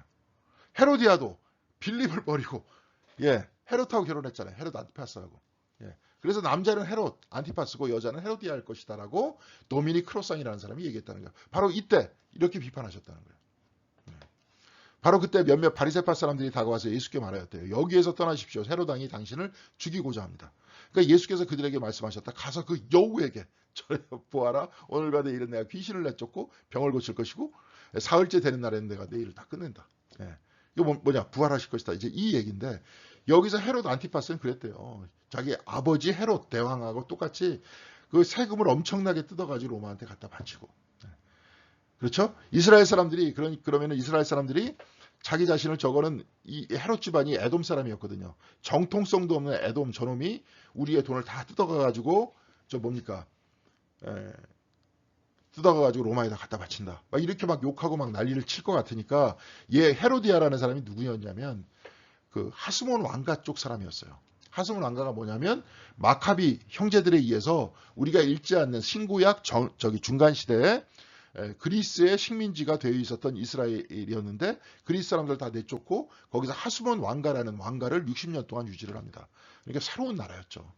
헤로디아도 빌립을 버리고 헤롯하고 결혼했잖아요. 헤롯 안티파스하고. 그래서 남자는 헤롯 안티파스고 여자는 헤로디아일 것이다라고 도미닉 크로상이라는 사람이 얘기했다는 거예요. 바로 이때 이렇게 비판하셨다는 거예요. 바로 그때 몇몇 바리새파 사람들이 다가와서 예수께 말하였대요. 여기에서 떠나십시오. 헤롯 왕이 당신을 죽이고자 합니다. 그러니까 예수께서 그들에게 말씀하셨다. 가서 그 여우에게 저를 보아라. 오늘과 내일은 내가 귀신을 내쫓고 병을 고칠 것이고 사흘째 되는 날에는 내가 내 일을 다 끝낸다. 이거 뭐냐? 부활하실 것이다. 이제 이 얘기인데 여기서 헤롯 안티파스는 그랬대요. 자기 아버지 헤롯 대왕하고 똑같이 그 세금을 엄청나게 뜯어가지고 로마한테 갖다 바치고. 그렇죠? 이스라엘 사람들이 그러면은 이스라엘 사람들이 자기 자신을 저거는 이 헤롯 집안이 에돔 사람이었거든요. 정통성도 없는 에돔 저놈이 우리의 돈을 다 뜯어가가지고 뜯어가가지고 로마에다 갖다 바친다. 이렇게 욕하고 난리를 칠 것 같으니까 헤로디아라는 사람이 누구였냐면 그 하스몬 왕가 쪽 사람이었어요. 하스몬 왕가가 뭐냐면 마카비 형제들에 의해서 우리가 읽지 않는 신구약 중간 시대에 그리스의 식민지가 되어 있었던 이스라엘이었는데 그리스 사람들 다 내쫓고 거기서 하스몬 왕가라는 왕가를 60년 동안 유지를 합니다. 그러니까 새로운 나라였죠.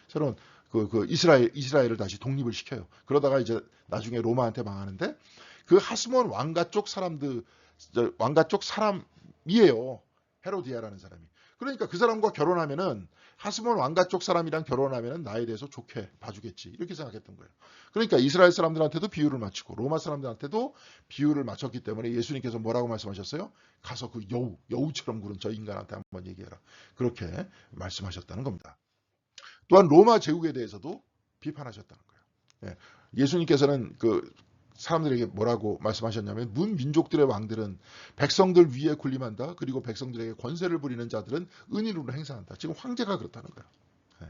새로운 그 이스라엘을 다시 독립을 시켜요. 그러다가 이제 나중에 로마한테 망하는데 그 하스몬 왕가 쪽 사람이에요. 헤로디아라는 사람이. 그러니까 그 사람과 결혼하면은 하스몬 왕가 쪽 사람이랑 결혼하면은 나에 대해서 좋게 봐주겠지. 이렇게 생각했던 거예요. 그러니까 이스라엘 사람들한테도 비유를 맞추고 로마 사람들한테도 비유를 맞췄기 때문에 예수님께서 뭐라고 말씀하셨어요? 가서 그 여우처럼 구른 저 인간한테 한번 얘기해라. 그렇게 말씀하셨다는 겁니다. 또한 로마 제국에 대해서도 비판하셨다는 거예요. 예. 예수님께서는 그 사람들에게 뭐라고 말씀하셨냐면 문민족들의 왕들은 백성들 위에 군림한다. 그리고 백성들에게 권세를 부리는 자들은 은인으로 행사한다. 지금 황제가 그렇다는 거야. 예.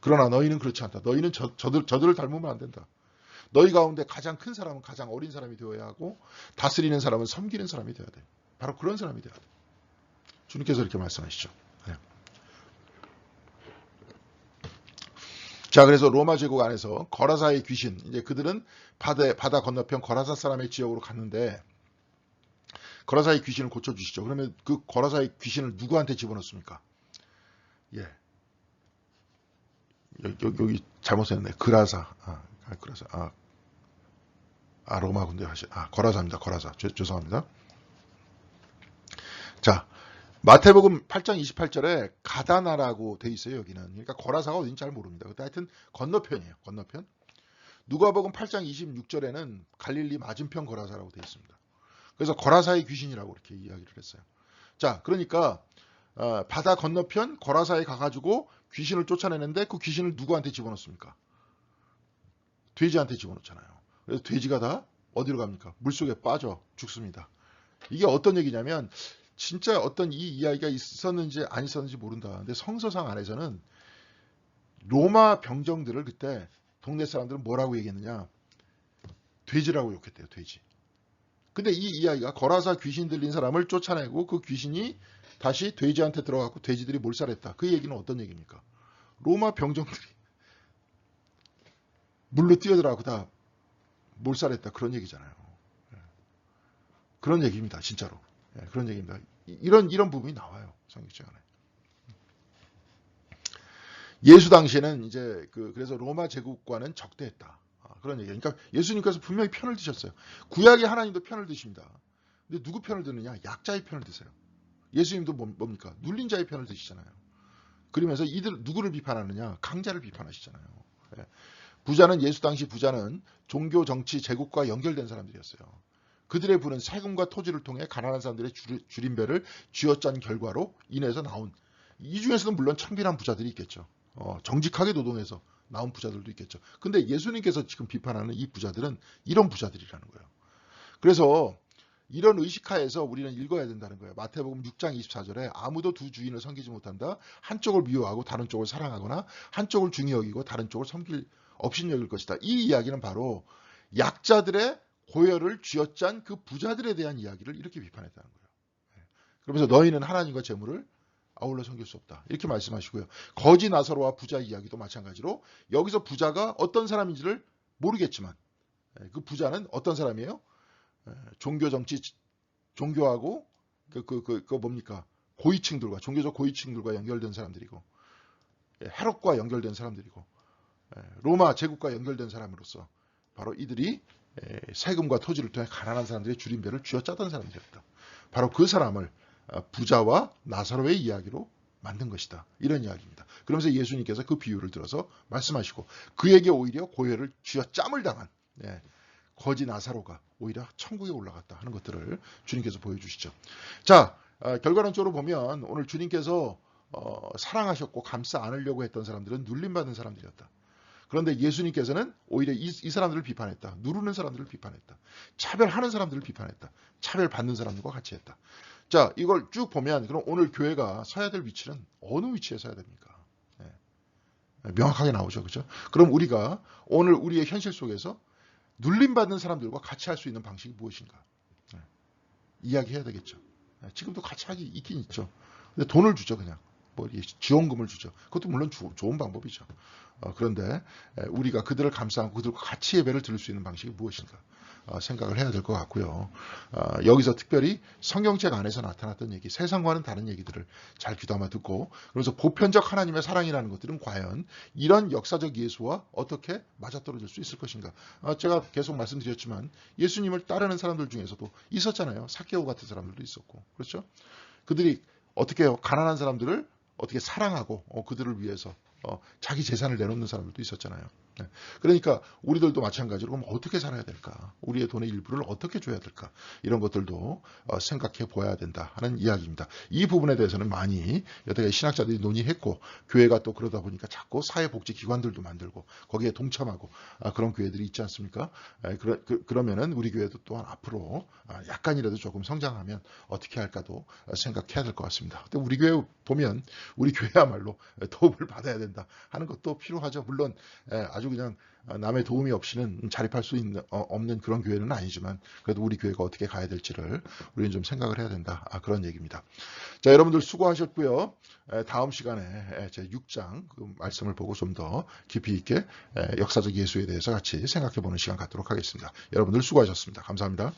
그러나 너희는 그렇지 않다. 너희는 저들을 닮으면 안 된다. 너희 가운데 가장 큰 사람은 가장 어린 사람이 되어야 하고 다스리는 사람은 섬기는 사람이 되어야 돼. 바로 그런 사람이 되어야 돼. 주님께서 이렇게 말씀하시죠. 예. 자, 그래서 로마 제국 안에서 거라사의 귀신, 이제 그들은 바다 건너편 거라사 사람의 지역으로 갔는데 거라사의 귀신을 고쳐주시죠. 그러면 그 거라사의 귀신을 누구한테 집어넣습니까? 예. 여기 잘못 썼네. 그라사. 그라사. 로마 군대 거라사입니다. 거라사. 죄송합니다. 자, 마태복음 8장 28절에 가다나라고 돼 있어요. 여기는. 그러니까 거라사가 어딘지 잘 모릅니다. 근데 하여튼 건너편이에요. 건너편. 누가복음 8장 26절에는 갈릴리 맞은편 거라사라고 돼 있습니다. 그래서 거라사의 귀신이라고 이렇게 이야기를 했어요. 자, 그러니까 바다 건너편 거라사에 가가지고 귀신을 쫓아내는데 그 귀신을 누구한테 집어넣습니까? 돼지한테 집어넣잖아요. 그래서 돼지가 다 어디로 갑니까? 물속에 빠져 죽습니다. 이게 어떤 얘기냐면 진짜 어떤 이 이야기가 있었는지 안 있었는지 모른다. 근데 성서상 안에서는 로마 병정들을 그때 동네 사람들은 뭐라고 얘기했느냐? 돼지라고 욕했대요. 돼지. 근데 이 이야기가 거라사 귀신 들린 사람을 쫓아내고 그 귀신이 다시 돼지한테 들어가고 돼지들이 몰살했다. 그 얘기는 어떤 얘기입니까? 로마 병정들이 물로 뛰어들어가고 다 몰살했다. 그런 얘기잖아요. 그런 얘기입니다. 진짜로. 그런 얘기입니다. 이런 부분이 나와요. 성경책 안에. 예수 당시에는 이제 그래서 로마 제국과는 적대했다. 그런 얘기예요. 그러니까 예수님께서 분명히 편을 드셨어요. 구약의 하나님도 편을 드십니다. 근데 누구 편을 드느냐? 약자의 편을 드세요. 예수님도 뭡니까? 눌린 자의 편을 드시잖아요. 그러면서 이들 누구를 비판하느냐? 강자를 비판하시잖아요. 부자는 예수 당시 부자는 종교, 정치, 제국과 연결된 사람들이었어요. 그들의 부는 세금과 토지를 통해 가난한 사람들의 줄임배를 쥐어짠 결과로 인해서 나온, 이 중에서는 물론 창빈한 부자들이 있겠죠. 정직하게 노동해서 나온 부자들도 있겠죠. 근데 예수님께서 지금 비판하는 이 부자들은 이런 부자들이라는 거예요. 그래서 이런 의식하에서 우리는 읽어야 된다는 거예요. 마태복음 6장 24절에 아무도 두 주인을 섬기지 못한다. 한쪽을 미워하고 다른 쪽을 사랑하거나 한쪽을 중히 여기고 다른 쪽을 없인 여길 것이다. 이 이야기는 바로 약자들의 고열을 쥐어짠 그 부자들에 대한 이야기를 이렇게 비판했다는 거예요. 그러면서 너희는 하나님과 재물을 아울러 섬길 수 없다. 이렇게 말씀하시고요. 거지 나사로와 부자 이야기도 마찬가지로 여기서 부자가 어떤 사람인지를 모르겠지만 그 부자는 어떤 사람이에요? 종교 정치 종교하고 그 뭡니까? 고위층들과 종교적 고위층들과 연결된 사람들이고 헤롯과 연결된 사람들이고 로마 제국과 연결된 사람으로서 바로 이들이 세금과 토지를 통해 가난한 사람들의 줄임배를 쥐어짜던 사람들이었다. 바로 그 사람을 부자와 나사로의 이야기로 만든 것이다. 이런 이야기입니다. 그러면서 예수님께서 그 비유를 들어서 말씀하시고 그에게 오히려 고혈을 쥐어짬을 당한 거지 나사로가 오히려 천국에 올라갔다 하는 것들을 주님께서 보여주시죠. 자, 결과론적으로 보면 오늘 주님께서 사랑하셨고 감싸 안으려고 했던 사람들은 눌림받은 사람들이었다. 그런데 예수님께서는 오히려 이 사람들을 비판했다. 누르는 사람들을 비판했다. 차별하는 사람들을 비판했다. 차별받는 사람들과 같이 했다. 자, 이걸 쭉 보면 그럼 오늘 교회가 서야 될 위치는 어느 위치에 서야 됩니까? 명확하게 나오죠. 그렇죠? 그럼 우리가 오늘 우리의 현실 속에서 눌림받는 사람들과 같이 할 수 있는 방식이 무엇인가? 이야기해야 되겠죠. 지금도 같이 하기 있긴 있죠. 근데 돈을 주죠, 그냥. 지원금을 주죠. 그것도 물론 좋은 방법이죠. 그런데 우리가 그들을 감싸고 그들과 같이 예배를 드릴 수 있는 방식이 무엇인가 생각을 해야 될 것 같고요. 여기서 특별히 성경책 안에서 나타났던 얘기, 세상과는 다른 얘기들을 잘 귀담아 듣고 그래서 보편적 하나님의 사랑이라는 것들은 과연 이런 역사적 예수와 어떻게 맞아떨어질 수 있을 것인가. 제가 계속 말씀드렸지만 예수님을 따르는 사람들 중에서도 있었잖아요. 삭개오 같은 사람들도 있었고. 그렇죠? 그들이 어떻게 가난한 사람들을 어떻게 사랑하고 그들을 위해서 자기 재산을 내놓는 사람들도 있었잖아요. 네. 그러니까 우리들도 마찬가지로 그럼 어떻게 살아야 될까? 우리의 돈의 일부를 어떻게 줘야 될까? 이런 것들도 생각해 보아야 된다 하는 이야기입니다. 이 부분에 대해서는 많이 여태까지 신학자들이 논의했고 교회가 또 그러다 보니까 자꾸 사회복지기관들도 만들고 거기에 동참하고 그런 교회들이 있지 않습니까? 그러면은 우리 교회도 또한 앞으로 약간이라도 조금 성장하면 어떻게 할까도 생각해야 될 것 같습니다. 근데 우리 교회 보면 우리 교회야말로 도움을 받아야 된다 하는 것도 필요하죠. 물론 아주 그냥 남의 도움이 없이는 자립할 수 없는 그런 교회는 아니지만 그래도 우리 교회가 어떻게 가야 될지를 우리는 좀 생각을 해야 된다. 그런 얘기입니다. 자, 여러분들 수고하셨고요. 다음 시간에 제 6장 그 말씀을 보고 좀 더 깊이 있게 역사적 예수에 대해서 같이 생각해 보는 시간 갖도록 하겠습니다. 여러분들 수고하셨습니다. 감사합니다.